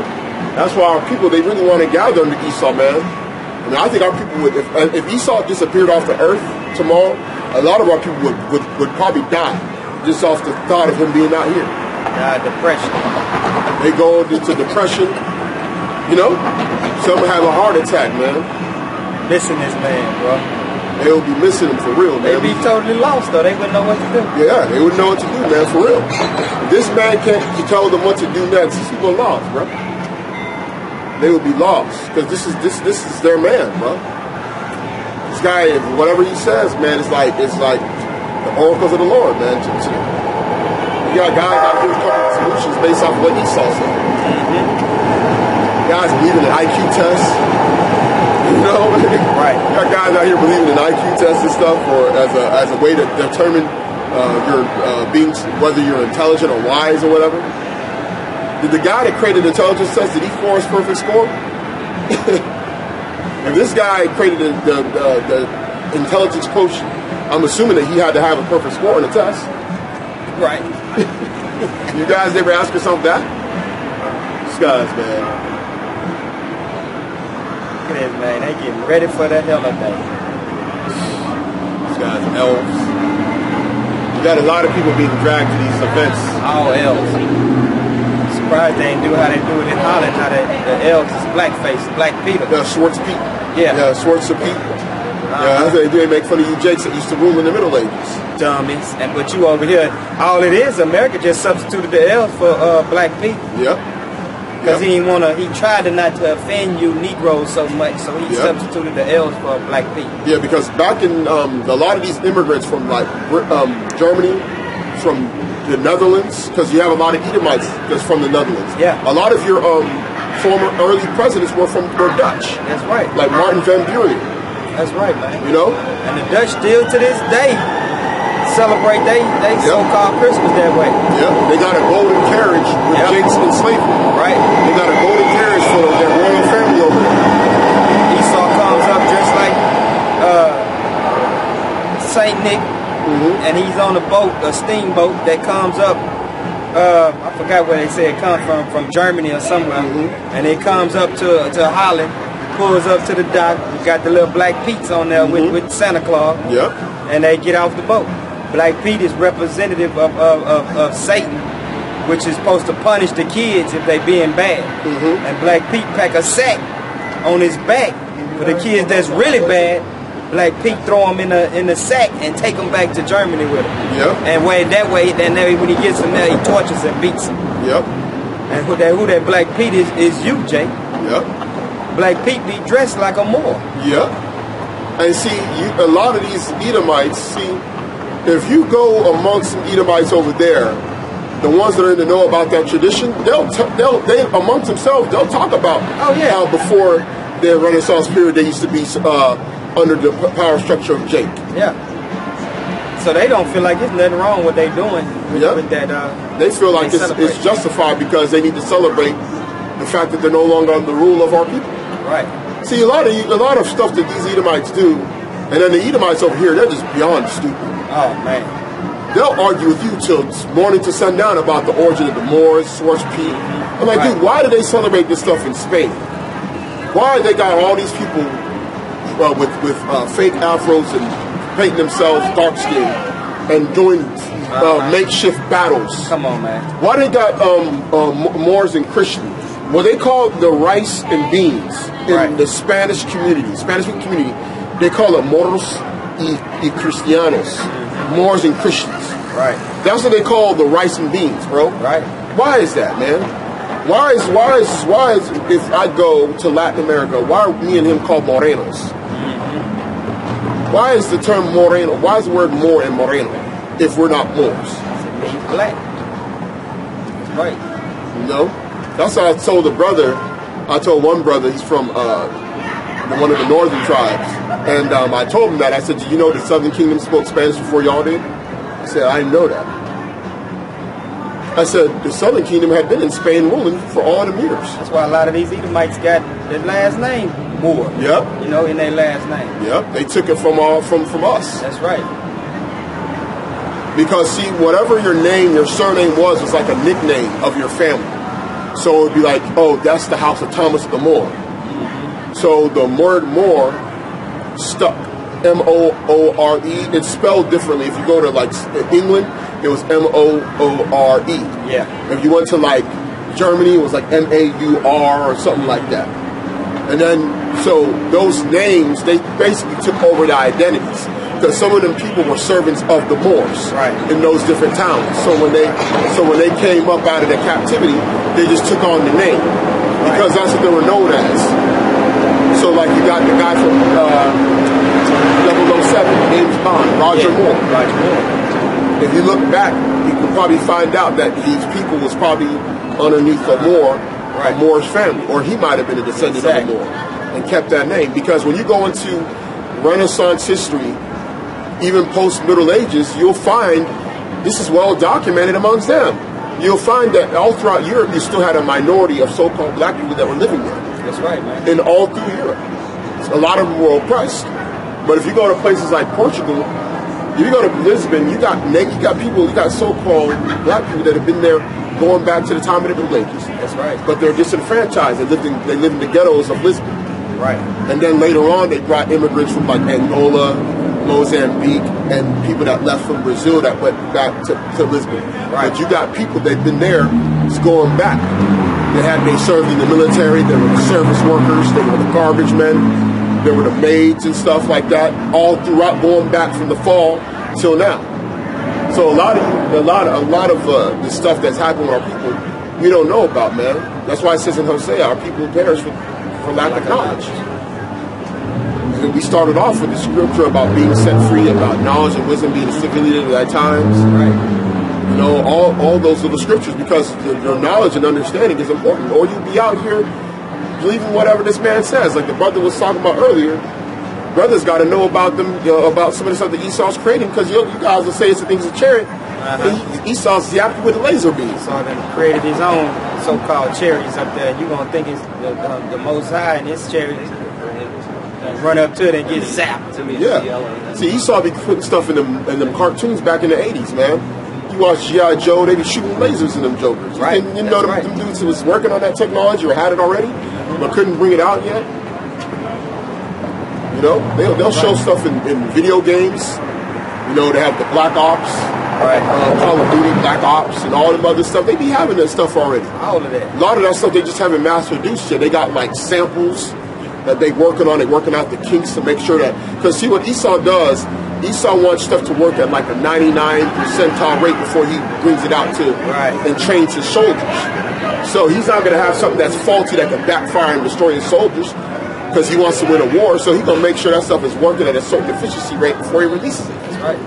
that's why our people, they really want to gather under Esau, man. I mean, I think our people would, if Esau disappeared off the earth tomorrow, a lot of our people would probably die just off the thought of him being out here. Depression. They go into depression. You know, some have a heart attack, man. Missing this man, bro. They'll be missing him for real, man. They'd be totally lost, though. They wouldn't know what to do. Yeah, they wouldn't know what to do, man, for real. If this man can't tell them what to do next, these people are lost, bro. they would be lost because this is their man, bro. This guy, whatever he says, man, it's like the oracles of the Lord, man. You got guys out here coming with solutions based off of what Esau said. Guys believing in IQ tests, you know. Right. You got guys out here believing in IQ tests and stuff, or as a way to determine your being, whether you're intelligent or wise or whatever. Did the guy that created the intelligence test, did he force perfect score? If this guy created the intelligence quotient, I'm assuming that he had to have a perfect score in the test. Right. You guys ever ask yourself that? These guys, man. Look at this, man. They getting ready for the holiday. These guys are elves. You got a lot of people being dragged to these events. All elves. Surprised they didn't do how they do it in Holland. How the elves is blackface, Black Peter. Yeah, Schwartz Pete. Yeah. Schwartz Pete. Yeah, that's what they do. They make fun of you jakes that used to rule in the Middle Ages. Dummies. And but you over here, all it is, America just substituted the elves for Black Pete. Yep. Because he tried to not to offend you Negroes so much, so he substituted the elves for Black Pete. Yeah, because back in a lot of these immigrants from like Germany, from the Netherlands, because you have a lot of Edomites that's from the Netherlands. Yeah. A lot of your former early presidents were Dutch. That's right. Like Martin van Buren. That's right, man. You know? And the Dutch still to this day celebrate they so-called Christmas that way. Yeah. They got a golden carriage with Jake's enslavement. Right. They got a golden carriage for their royal family over there. Esau comes up just like Saint Nick. And he's on a boat, a steamboat that comes up. I forgot where they say it comes from Germany or somewhere. And it comes up to Holland, pulls up to the dock. You got the little Black Pete's on there with Santa Claus. Yep. And they get off the boat. Black Pete is representative of Satan, which is supposed to punish the kids if they being bad. And Black Pete pack a sack on his back for the kids that's really bad. Black Pete throw them in the sack and take them back to Germany with him. Yep. And when he gets them there, he tortures and beats them. Yep. And who that Black Pete is you, Jay. Yep. Black Pete be dressed like a Moor. Yep. And see, a lot of these Edomites, see, if you go amongst some Edomites over there, the ones that are in the know about that tradition, they amongst themselves, they'll talk about how before their Renaissance period they used to be under the power structure of Jake. Yeah. So they don't feel like there's nothing wrong with they doing with that. They feel like it's justified because they need to celebrate the fact that they're no longer under the rule of our people. Right. See, a lot of stuff that these Edomites do, and then the Edomites over here, they're just beyond stupid. Oh man. They'll argue with you till morning to sundown about the origin of the Moors, Schwartz Pete. I'm like, dude, why do they celebrate this stuff in Spain? Why they got all these people with fake afros and painting themselves dark skin and doing makeshift battles? Come on, man. Why they got Moors and Christians? Well, they call the rice and beans in the Spanish speaking community, they call it moros y cristianos, Moors and Christians. Right. That's what they call the rice and beans, bro. Right. Why is that, man? Why is if I go to Latin America, why are me and him called morenos? Why is the term moreno? Why is the word Moor and moreno if we're not Moors? It means black. Right. You know? That's how I told a brother. I told one brother, he's from one of the northern tribes, and I told him that. I said, "Do you know the Southern Kingdom spoke Spanish before y'all did?" He said, "I didn't know that." I said, "The Southern Kingdom had been in Spain ruling for all them years." That's why a lot of these Edomites got their last name Moor. Yep. You know, in their last name. Yep. They took it from us. That's right. Because see, whatever your name, your surname was like a nickname of your family. So it'd be like, oh, that's the house of Thomas the Moor. So the word Moor stuck. M-O-O-R-E. It's spelled differently. If you go to like England, it was M-O-O-R-E. Yeah. If you went to like Germany, it was like M-A-U-R or something like that. And then, so those names, they basically took over the identities. Because some of them people were servants of the Moors in those different towns. So when they came up out of their captivity, they just took on the name. because that's what they were known as. So like you got the guy from 007, James Bond, Roger Moore. Roger Moore. If you look back, you can probably find out that these people was probably underneath a Moore's family, or he might have been a descendant of a Moore, and kept that name. Because when you go into Renaissance history, even post Middle Ages, you'll find this is well documented amongst them. You'll find that all throughout Europe, you still had a minority of so-called black people that were living there. That's right, man. And all through Europe, a lot of them were oppressed. But if you go to places like Portugal, if you go to Lisbon, you got people, you got so-called black people that have been there going back to the time of the Middle Ages. That's right. But they're disenfranchised. They live in the ghettos of Lisbon. Right. And then later on, they brought immigrants from like Angola, Mozambique, and people that left from Brazil that went back to Lisbon. Right. But you got people that've been there, it's going back. They served in the military. They were the service workers. They were the garbage men. There were the maids and stuff like that, all throughout, going back from the fall till now. So a lot of the stuff that's happened with our people, we don't know about, man. That's why it says in Hosea, our people perish for lack of knowledge. And we started off with the scripture about being set free, about knowledge and wisdom being stimulated at times. Right. You know, all those little scriptures, because your knowledge and understanding is important, or you'll be out here believing whatever this man says. Like the brother was talking about earlier, brothers got to know about them, about some of the stuff that Esau's creating, because you guys will say it's the things of chariot. Esau's zapped you with a laser beam. Esau then created his own so-called chariots up there. You're going to think it's the Most High and his chariots. Run up to it and get zapped. Yeah. See, Esau be putting stuff in them cartoons back in the 80s, man. You watch G.I. Joe, they be shooting lasers in them jokers. Right. And you know them dudes who was working on that technology or had it already, but couldn't bring it out yet. You know, they'll show stuff in video games. You know, they have the Black Ops, Call of Duty, Black Ops, and all them other stuff. They be having that stuff already. All of that. A lot of that stuff they just haven't mass-produced yet. They got like samples that they working on. They working out the kinks to make sure that, because see what Esau does, Esau wants stuff to work at like a 99 percentile rate before he brings it out to and trains his soldiers. So he's not going to have something that's faulty that can backfire and destroy his soldiers, because he wants to win a war. So he's going to make sure that stuff is working at a certain efficiency rate before he releases it. That's right.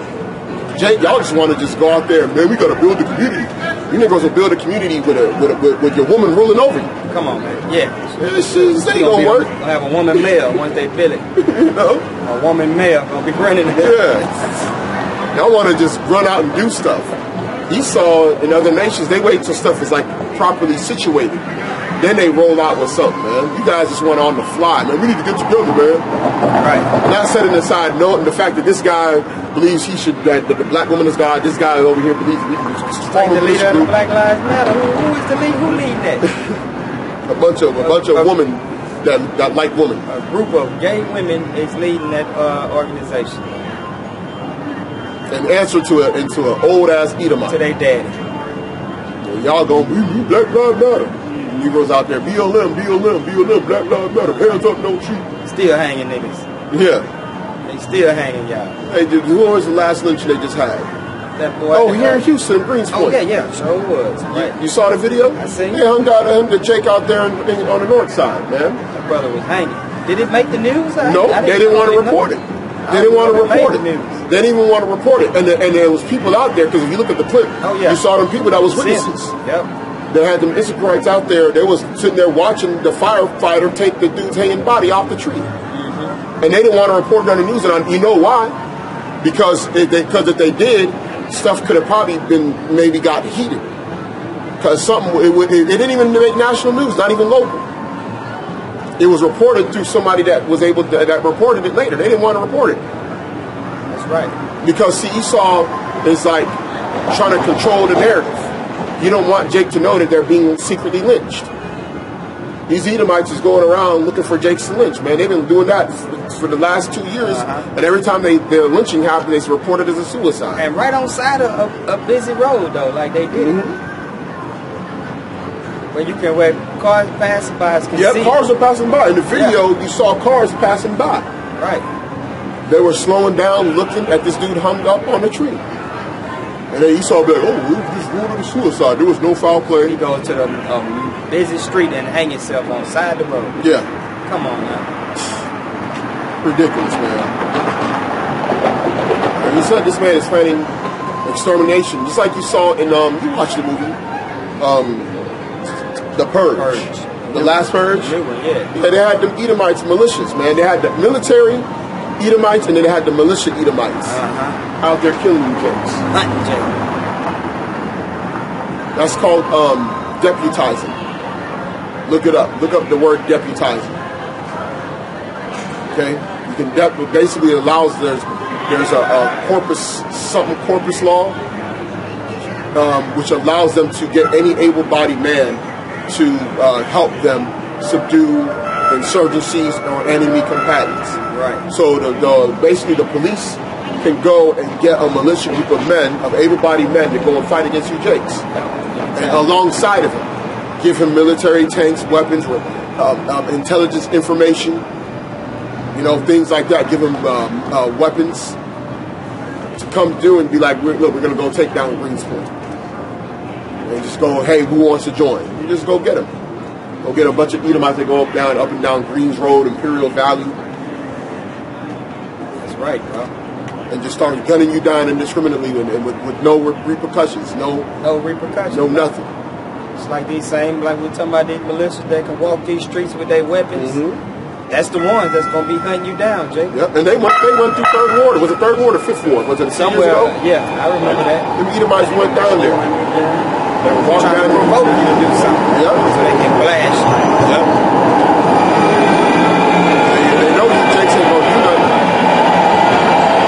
Jake, y'all just want to just go out there, man, we got to build the community. You niggas will build a community with your woman ruling over you. Come on, man. Yeah. This ain't gonna work. Gonna have a woman male once they feel it. You know? A woman male gonna be running it. Yeah. Y'all want to just run out and do stuff. Esau in other nations, they wait till stuff is like properly situated. Then they roll out with something, man. You guys just want on the fly, man. We need to get together, man. Right. Not setting aside noting the fact that this guy believes that the black woman is God. This guy over here believes we can just like the leader of the Black Lives Matter. Who is the lead? Who lead that? a bunch of women that like women. A group of gay women is leading that organization. An answer to into an old ass Edomite. To their daddy. Well, y'all gonna be Black Lives Matter. Negroes out there, BLM, Black Lives Matter, hands up, don't shoot. Still hanging niggas. Yeah. They still hanging y'all. Hey, who was the last lynching they just had? That boy. Oh, here in Houston, Greenspoint. Oh, yeah, sure was. Right. You saw the video? I seen it. Yeah, hung out him to Jake out there on the north side, man. That brother was hanging. Did it make the news? No, they didn't want to report it. They didn't want to report it. They didn't even want to report it. And there was people out there, because if you look at the clip, you saw them people that was witnesses. Yep. They had them Issacharites out there. They was sitting there watching the firefighter take the dude's hanging body off the tree. And they didn't want to report it on the news. And you know why? Because if they did, stuff could have probably maybe got heated. Because it didn't even make national news, not even local. It was reported through somebody that was able to, that reported it later. They didn't want to report it. That's right. Because see, Esau is like trying to control the narrative. You don't want Jake to know that they're being secretly lynched. These Edomites is going around looking for Jake's to lynch, man. They've been doing that for the last 2 years, and every time their lynching happened, it's reported as a suicide. And right on side of a busy road, though, like they did. Where you can, where cars passing by can see. Yeah, cars are passing by. In the video, you saw cars passing by. Right. They were slowing down, looking at this dude hung up on a tree. And then Esau be like, oh, this ruled of suicide. There was no foul play. He go to the busy street and hang himself on the side of the road. Yeah. Come on now. Ridiculous, man. And you said this man is planning extermination, just like you saw in you watched the movie, The Purge. The last Purge. Yeah, they had the Edomites militias, man. They had the military Edomites and then they had the militia Edomites out there killing you jakes. Hunting jake. That's called deputizing. Look it up. Look up the word deputizing. Okay, you can basically allows there's a corpus law which allows them to get any able-bodied man to help them subdue insurgencies or enemy combatants. Right. So basically the police can go and get a militia group of men, of able-bodied men, to go and fight against you jakes, and alongside of him, give him military tanks, weapons, intelligence information. You know, things like that. Give them weapons to come do and be like, look, we're going to go take down Greenspoint. And just go, hey, who wants to join? You just go get them. Go get a bunch of Edomites that go up and down Greens Road, Imperial Valley. That's right, bro. And just start gunning you down indiscriminately and with no repercussions. No repercussions. No nothing. It's like these same, like we're talking about these militias that can walk these streets with their weapons. That's the ones that's going to be hunting you down, Jake. Yep, and they went through Third Ward. Was it Third Ward or Fifth Ward? Was it somewhere? Yeah, I remember that. Them Edomites went down there. They were trying to provoke you to do something. Yep. So they can blast you. Yep. They know you Jakes ain't going to do nothing.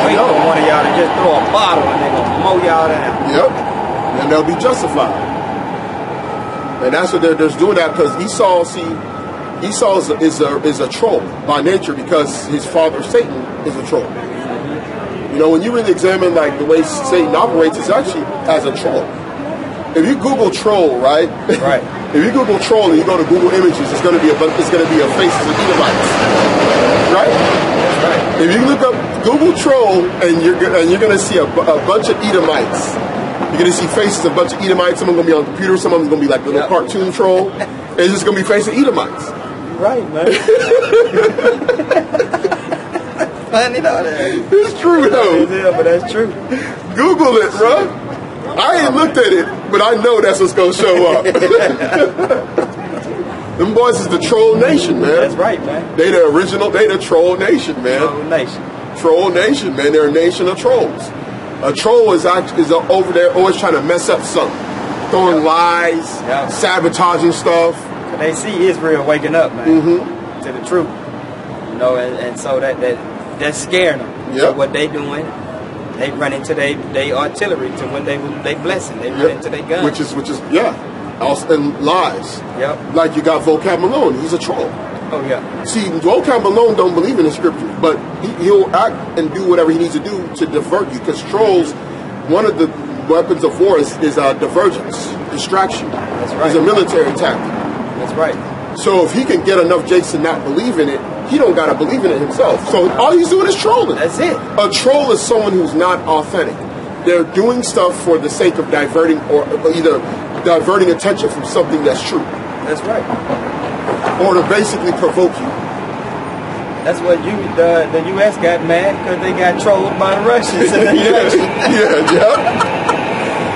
Wait for one of y'all to just throw a bottle and they're going to mow y'all down. Yep. And they'll be justified. And that's what they're doing that because Esau is a troll by nature because his father Satan is a troll. You know, when you really examine like the way Satan operates, it's actually as a troll. If you Google troll, right? Right. If you Google troll and you go to Google Images, it's going to be a faces of Edomites, right? That's right. If you look up Google troll and you're going to see a bunch of Edomites. You're going to see faces of a bunch of Edomites. Some of them going to be on the computer. Some of them going to be like a little cartoon troll. It's just going to be faces of Edomites. Right, man. Funny though. It's true though. Yeah, but that's true. Google it, bro. I ain't looked at it, but I know that's what's gonna show up. Them boys is the troll nation, man. That's right, man. They the original. They the troll nation, man. Troll nation, man. They're a nation of trolls. A troll is over there always trying to mess up something, throwing lies, sabotaging stuff. They see Israel waking up, man, to the truth. You know, and so that's scaring them. So what they doing, they run into their artillery to when they blessing. They run into their guns. Which is also and lies. Yep. Like you got Vocab Malone, he's a troll. Oh yeah. See, Vocab Malone don't believe in the scriptures, but he'll act and do whatever he needs to do to divert you. Because trolls, one of the weapons of war is divergence, distraction. That's right. It's a military tactic. That's right. So if he can get enough Jakes to not believe in it, he don't gotta believe in it himself. So all he's doing is trolling. That's it. A troll is someone who's not authentic. They're doing stuff for the sake of diverting or either diverting attention from something that's true. That's right. Or to basically provoke you. That's what the U.S. got mad because they got trolled by the Russians in the election.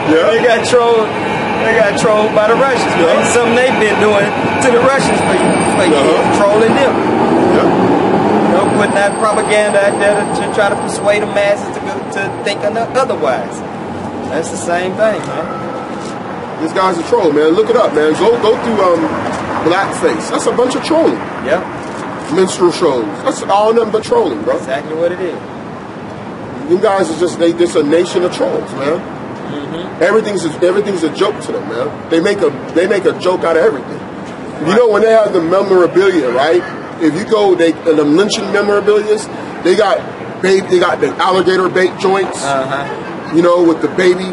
They got trolled. They got trolled by the Russians. Man. Something they've been doing to the Russians for years, trolling them. You know, putting that propaganda out there to try to persuade the masses to think otherwise. That's the same thing, man. This guy's a troll, man. Look it up, man. Go through blackface. That's a bunch of trolling. Yep. Minstrel shows. That's all nothing but trolling, bro. Exactly what it is. You guys are just a nation of trolls, man. Everything's a joke to them, man. They make a joke out of everything. You know when they have the memorabilia, right? If you go, the lynching memorabilia, they got the alligator bait joints. You know, with the baby,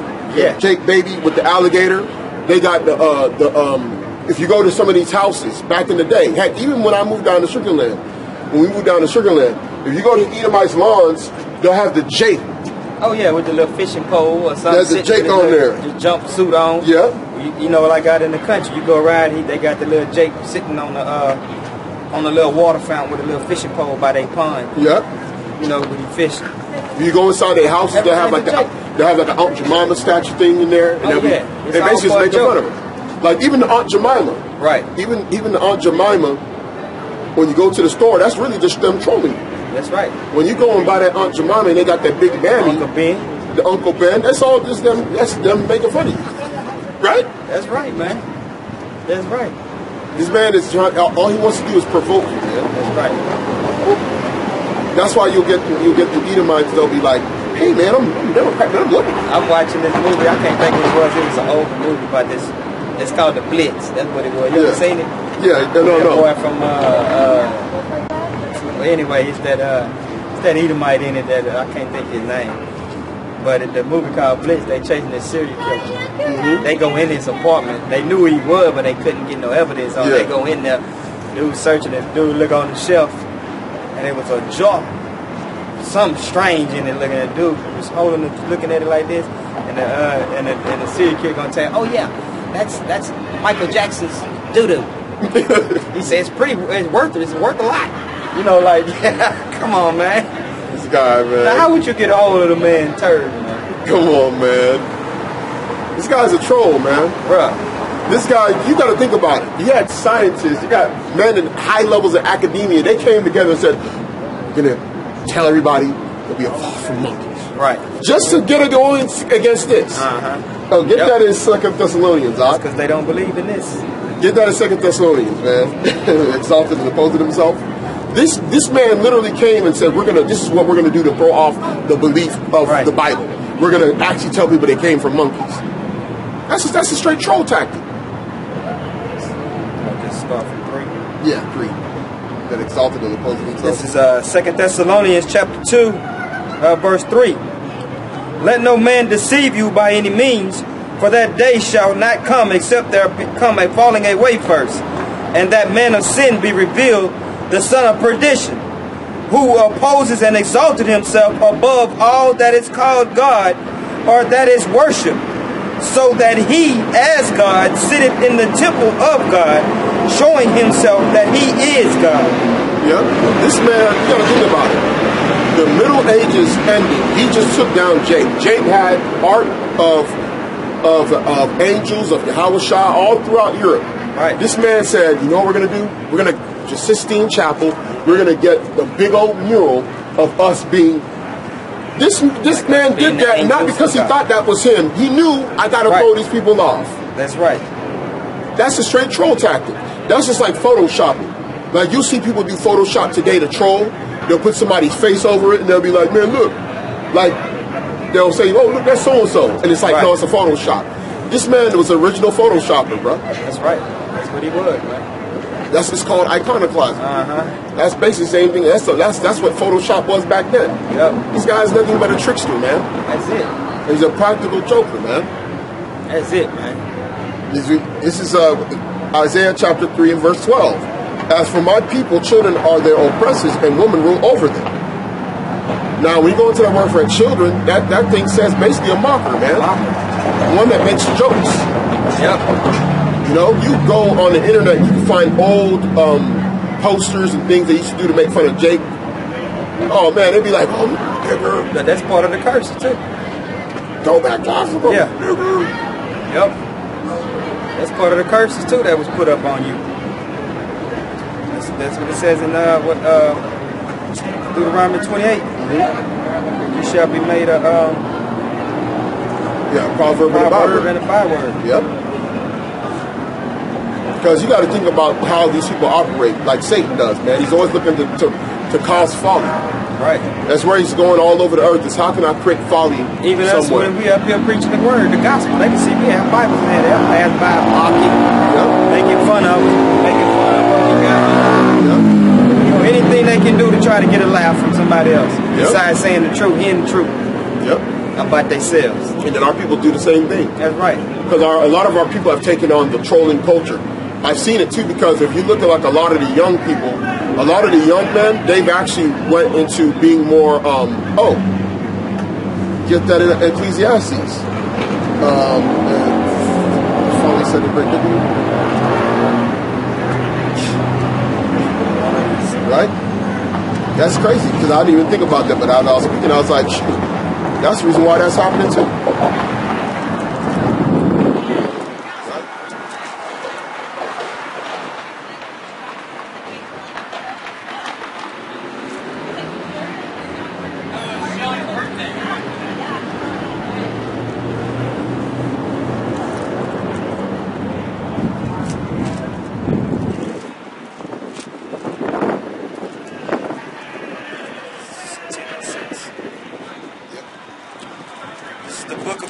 Jake baby with the alligator. They got if you go to some of these houses back in the day, heck, even when I moved down to Sugarland, if you go to Edomites' lawns, they'll have the Jake Oh yeah, with the little fishing pole or something. There's a Jake on there. Just jumpsuit on. Yep. You know, like out in the country, you go ride. They got the little Jake sitting on the little water fountain with a little fishing pole by their pond. Yep. You know, when you fishing. You go inside their houses, they have like an Aunt Jemima statue thing in there, and they basically just making fun of her. Like even the Aunt Jemima, right? Even the Aunt Jemima, when you go to the store, that's really just them trolling you. That's right. When you go and buy that Aunt Jemima and they got that big mammy, Uncle Ben, the Uncle Ben, that's all just them. That's them making fun of you, right? That's right, man. That's right. This man is trying. All he wants to do is provoke you, man. That's right. That's why you'll get the Edomites. They'll be like, "Hey, man, I'm looking." I'm watching this movie. I can't think what it was. It was an old movie about this. It's called The Blitz. That's what it was. You ever seen it? Yeah, no. Boy from well, anyway, it's that Edomite in it that I can't think his name. But in the movie called Blitz, they chasing this serial killer. Mm-hmm. They go in his apartment. They knew who he was, but they couldn't get no evidence on. They go in there. Dude searching it. Dude look on the shelf, and it was a jar. Something strange in it. Looking at the dude, he was holding it, looking at it like this, and the serial killer gonna tell, "Oh yeah, that's Michael Jackson's doo-doo." He says it's worth it. It's worth a lot. You know, like, come on, man. This guy, man. Now, how would you get a hold of the man turd, man? Come on, man. This guy's a troll, man. Bruh. This guy, you got to think about it. You had scientists, you got men in high levels of academia. They came together and said, "We're gonna tell everybody that we evolved from monkeys." Right. Just to get it going against this. Oh, get that in 2 Thessalonians, Doc. Because they don't believe in this. Get that in 2 Thessalonians, man. Exalted and opposed himself. This man literally came and said, this is what we're gonna do to throw off the belief of the Bible. We're gonna actually tell people they came from monkeys. That's a straight troll tactic. I'll just start from 3. Yeah, 3. That exalted and opposed himself. This is 2 Thessalonians chapter 2, verse 3. Let no man deceive you by any means, for that day shall not come except there become a falling away first, and that man of sin be revealed, the son of perdition, who opposes and exalted himself above all that is called God, or that is worshipped, so that he, as God, sitteth in the temple of God, showing himself that he is God. Yeah, this man, you gotta think about it. The Middle Ages ended. He just took down Jake. Jake had art of angels, of Yahawashi, all throughout Europe. Right. This man said, you know what we're going to do? We're going to, Sistine Chapel, we're going to get the big old mural of us being... This man did that not because he thought that was him. He knew, I got to throw these people off. That's right. That's a straight troll tactic. That's just like photoshopping. Like, you see people do Photoshop today to troll. They'll put somebody's face over it, and they'll be like, man, look. Like, they'll say, oh, look, that's so-and-so. And it's like, no, it's a Photoshop. This man was an original Photoshopper, bro. That's right. That's what he was, man. That's what's called iconoclasm. That's basically the same thing. That's what Photoshop was back then. Yep. This guy's nothing but a trickster, man. That's it. He's a practical joker, man. That's it, man. This is Isaiah chapter 3 and verse 12. As for my people, children are their oppressors, and women rule over them. Now, when you go into that word for children, that thing says basically a mocker, man. One that makes jokes. Yep. You know, you go on the internet, you can find old posters and things they used to do to make fun of Jake. Oh, man, they'd be like, oh, nigger. That's part of the curse, too. Go back to Africa, nigger. Yep. That's part of the curses, too, that was put up on you. That's what it says in Deuteronomy 28. You shall be made a proverb and a byword. Yep. Because you got to think about how these people operate, like Satan does, man. He's always looking to cause folly. Right. That's where he's going all over the earth. Is how can I create folly? Even us when we up here preaching the word, the gospel, they can see we have Bibles in there. They'll pass by, mocking, making fun of us, making fun of what we got. Anything they can do to try to get a laugh from somebody else, besides saying the truth, hearing the truth about themselves. And then our people do the same thing. That's right. Because a lot of our people have taken on the trolling culture. I've seen it too, because if you look at like a lot of the young people, a lot of the young men, they've actually went into being more, get that in Ecclesiastes. Finally said the great dignity. Right? That's crazy because I didn't even think about that, but I was speaking, I was like, shoot, that's the reason why that's happening too.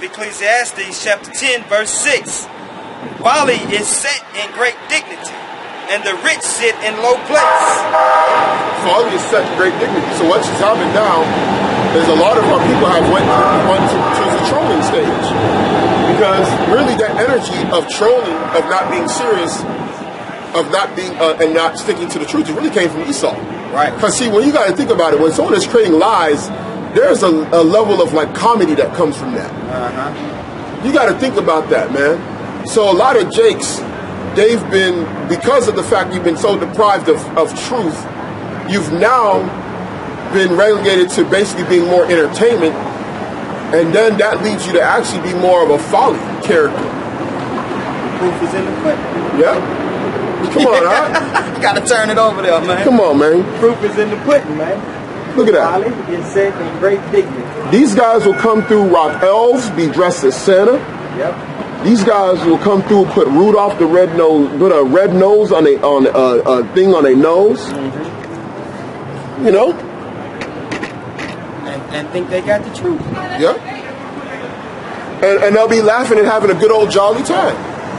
Ecclesiastes chapter 10 verse 6. Folly is set in great dignity, and the rich sit in low place. Folly is set in great dignity. So what's happened now is a lot of our people have went to the trolling stage. Because really that energy of trolling, of not being serious, of not being and not sticking to the truth, it really came from Esau. Right. Because see, when you got to think about it, when someone is creating lies, there's a level of like comedy that comes from that. You got to think about that, man. So a lot of Jakes, they've been, because of the fact you've been so deprived of truth, you've now been relegated to basically being more entertainment, and then that leads you to actually be more of a folly character. Proof is in the pudding. Yeah. Come on, huh? You got to turn it over there, man. Come on, man. Proof is in the pudding, man. Look at that. Folly is set in great dignity. These guys will come through, rock elves, be dressed as Santa. Yep. These guys will come through, put Rudolph the red nose, put a red nose on a thing on their nose. Mm-hmm. You know. And think they got the truth. Yeah. And they'll be laughing and having a good old jolly time.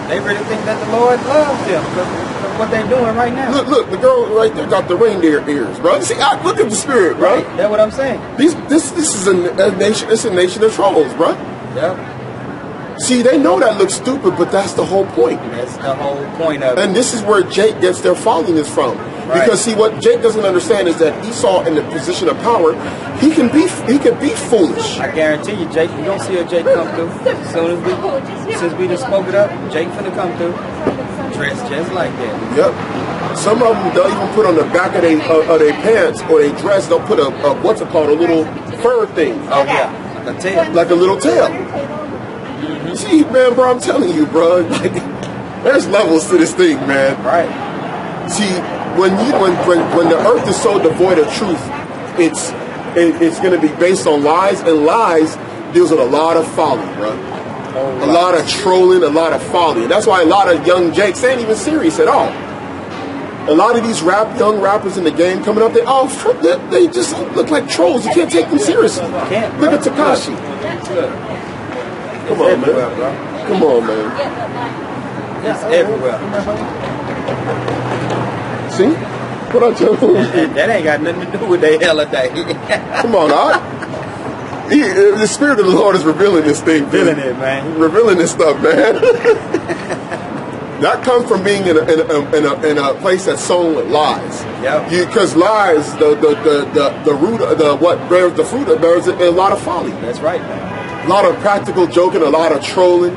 They really think that the Lord loves them because of what they're doing right now. Look, the girl right there got the reindeer ears, bro. See, look at the spirit, bro. Right. That's what I'm saying. This is a nation. It's a nation of trolls, bro. Yep. See, they know that looks stupid, but that's the whole point. That's the whole point of it. And this is where Jake gets their followingness from. Right. Because see, what Jake doesn't understand is that Esau, in the position of power, he can be foolish. I guarantee you, Jake, you don't see a Jake come through. As soon as since we just spoke it up, Jake finna come through, dressed just like that. Yep. Some of them they'll even put on the back of their pants or their dress. They'll put a what's it called, a little fur thing. Oh yeah, like a tail. Like a little tail. See, man, bro, I'm telling you, bro. Like, there's levels to this thing, man. Right. See, when the earth is so devoid of truth, it's going to be based on lies, and lies deals with a lot of folly, bro. A lot of trolling, a lot of folly, and that's why a lot of young Jakes ain't even serious at all. A lot of these young rappers in the game coming up, they just look like trolls. You can't take them seriously. Look at Tekashi. Come on, man. Come on, man. It's everywhere. See? What I tell you? That ain't got nothing to do with their holiday. Come on, the Spirit of the Lord is revealing this thing. Revealing it, man. Revealing this stuff, man. That comes from being in a place that's sown with lies. Yep. Because lies, the root, what bears the fruit, that bears a lot of folly. That's right, man. A lot of practical joking, a lot of trolling.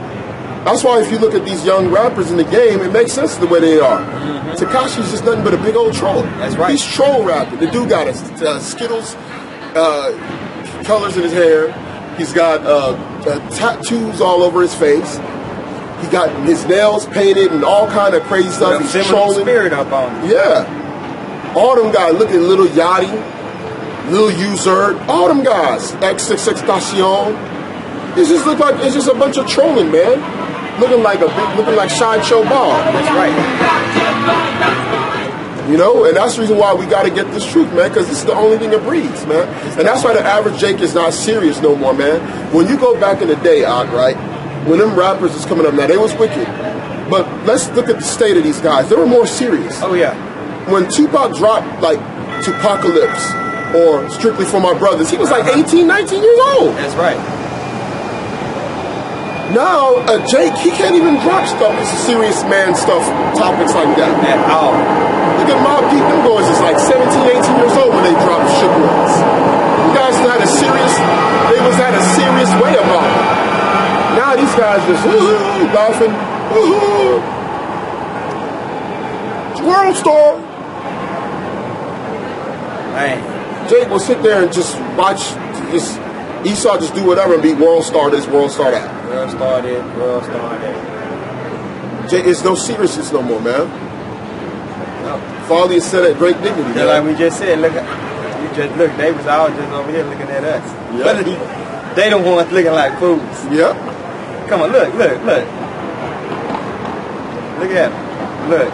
That's why if you look at these young rappers in the game, it makes sense the way they are. Mm-hmm. Tekashi's just nothing but a big old troll. That's right. He's troll rapping. The dude got Skittles colors in his hair. He's got tattoos all over his face. He got his nails painted and all kind of crazy stuff. He's trolling. Spirit up on him. Yeah. All them guys. Look at Little Yachty, Lil User, all them guys. XXXTentacion. It just look like it's just a bunch of trolling, man. Looking like Sideshow Bob. That's right. You know, and that's the reason why we got to get this truth, man, because this is the only thing that breathes, man. And that's why the average Jake is not serious no more, man. When you go back in the day, right, when them rappers was coming up, now they was wicked, but let's look at the state of these guys. They were more serious. Oh yeah. When Tupac dropped like Tupacalypse or Strictly for My Brothers, he was like 18, 19 years old. That's right. Now, Jake, he can't even drop stuff. It's serious man stuff, topics like that. At all. Look at Mobb Deep. Them boys is like 17, 18 years old when they dropped Shook Ones. them guys had a serious, they was had a serious way about it. Now these guys just laughing. World star. Man. Jake will sit there and just watch Esau just do whatever and be world star this, world star that. World star this, world star that. Jake, it's no seriousness no more, man. No. Father is set at great dignity. Yeah, like we just said, look, they was all just over here looking at us. Yeah. They the ones looking like fools. Yeah. Come on, look. Look at them. Look.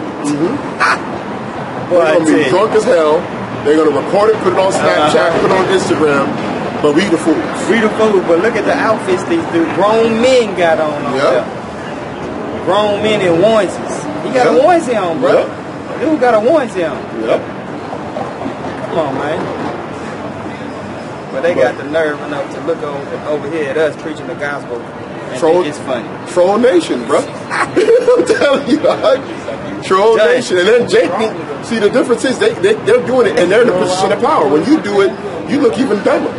Boy, they're going to be drunk as hell. They're going to record it, put it on Snapchat, put it on Instagram. But we the fools. We the fools, but look at the outfits these grown men got on there. Grown men in onesies. He got a onesie on, bro. Dude got a onesie on. Yep. Come on, man. But they got the nerve enough to look over here at us preaching the gospel and think it's funny. Troll nation, bro. I'm telling you, dog. Troll nation. And then Jake, see the difference is they're doing it and they're in a position of power. When you do it, you look even dumber.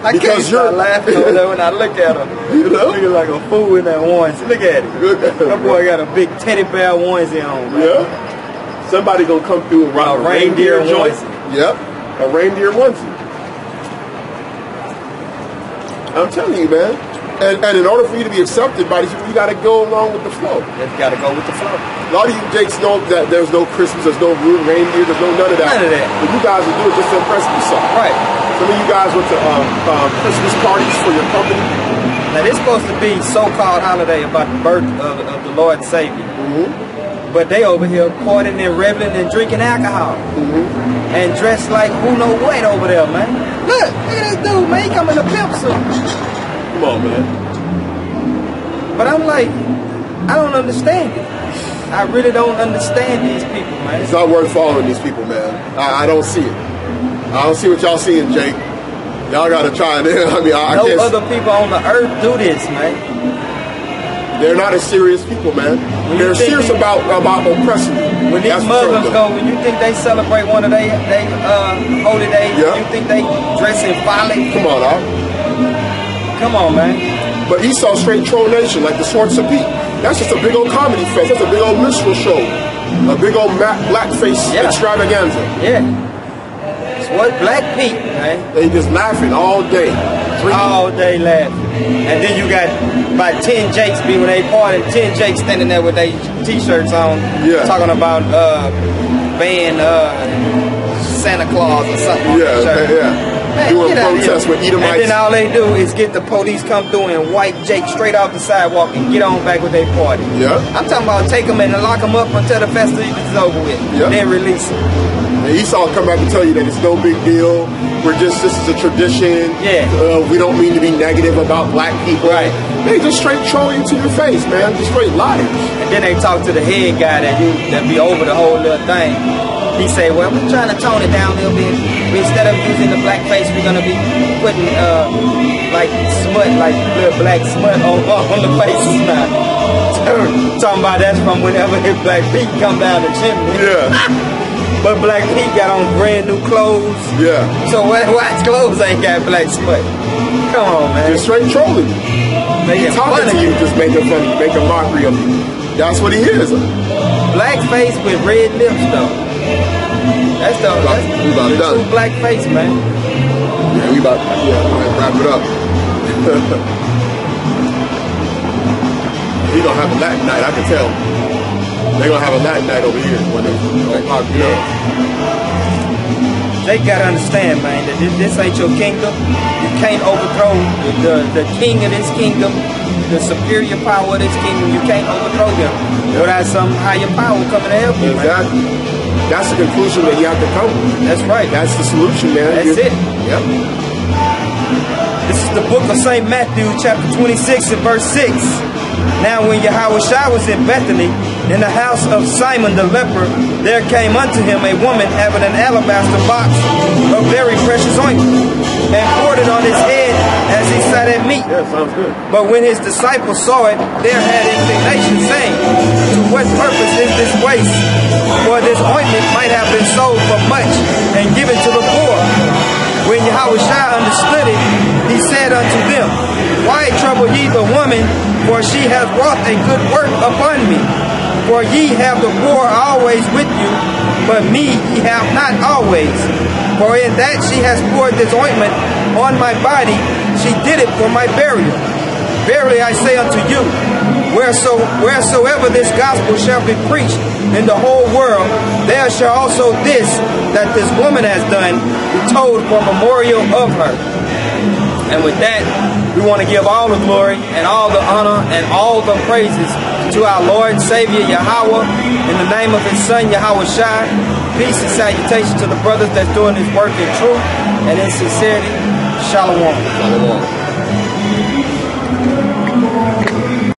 I can't stop laughing over there when I look at him. You know? Looking like a fool in that onesie. Look at him. That boy got a big teddy bear onesie on, man. Yeah. Somebody gonna come through and rock a reindeer onesie. Yep. A reindeer onesie. I'm telling you, man. And in order for you to be accepted by these people, you got to go along with the flow. You got to go with the flow. A lot of you Jakes know that there's no Christmas, there's no real reindeer, there's no none of that. None of that. But you guys will do it just to impress Esau. Right. Some of you guys went to Christmas parties for your company. Now this supposed to be so-called holiday about the birth of the Lord and Savior. But they over here partying and reveling and drinking alcohol. And dressed like who know what over there, man. Look at this dude, man. He coming in a pimp suit. Come on, man. But I'm like, I don't understand it. I really don't understand these people, man. It's not worth following these people, man. I don't see it. I don't see what y'all seeing, Jake. Y'all gotta try it. I mean, I no guess other people on the earth do this, man. They're not as serious people, man. They're serious about oppressing you. When these Muslims go, when you think they celebrate one of their holy days, you think they dress in folly? Come on, dog. Come on, man. But Esau straight troll nation, like the Swords of Pete. That's just a big old comedy fest. That's a big old minstrel show. A big old blackface extravaganza. Yeah. It's what Black Pete, man. They just laughing all day. All day laughing. And then you got about 10 Jakes when they party, 10 Jakes standing there with their t-shirts on, talking about ban Santa Claus or something. Man, doing protests with Edomites. And then all they do is get the police come through and wipe Jake straight off the sidewalk and get on back with their party. I'm talking about take them and lock them up until the festivities is over with. Then release them. And Esau come back and tell you that it's no big deal. This is a tradition. We don't mean to be negative about black people. They just straight troll you to your face, man. Just straight liars. And then they talk to the head guy that be over the whole little thing. He say, well, we're trying to tone it down a little bit. Instead of using the black face, we're gonna be putting like smut, like little black smut on the faces now. Talking about that's from whenever his Black Pete come down the chimney. But Black Pete got on brand new clothes. So white clothes ain't got black smut. Come on, man. Just straight trolling you. He's talking to you, just making fun, making mockery of you. That's what he is. Black face with red lips, though. That's the true black face, man. We about to wrap it up. He gonna have a Latin night, I can tell. They gonna have a Latin night over here when they pop, you know. They gotta understand, man, that this ain't your kingdom. You can't overthrow the king of this kingdom, the superior power of this kingdom. You can't overthrow them without some higher power coming to help you. Exactly. That's the conclusion that you have to come with. That's right. That's the solution, man. That's it. Yep. This is the book of St. Matthew, chapter 26 and verse 6. Now when Yahawashi was in Bethany, in the house of Simon the leper, there came unto him a woman having an alabaster box of very precious ointment, and poured it on his head as he sat at meat. Sounds good. But when his disciples saw it, they had indignation, saying, to what purpose is this waste? For this ointment might have been sold for much and given to the poor. When Yahawashi understood it, he said unto them, Why trouble ye the woman? For she hath wrought a good work upon me. For ye have the poor always with you, but me ye have not always. For in that she has poured this ointment on my body, she did it for my burial. Verily I say unto you, wheresoever this gospel shall be preached in the whole world, there shall also this that this woman has done be told for memorial of her. And with that, we want to give all the glory and all the honor and all the praises to our Lord and Savior Yahweh, in the name of his Son Yahawashi. Peace and salutation to the brothers that's doing his work in truth and in sincerity. Shalom. Shalom.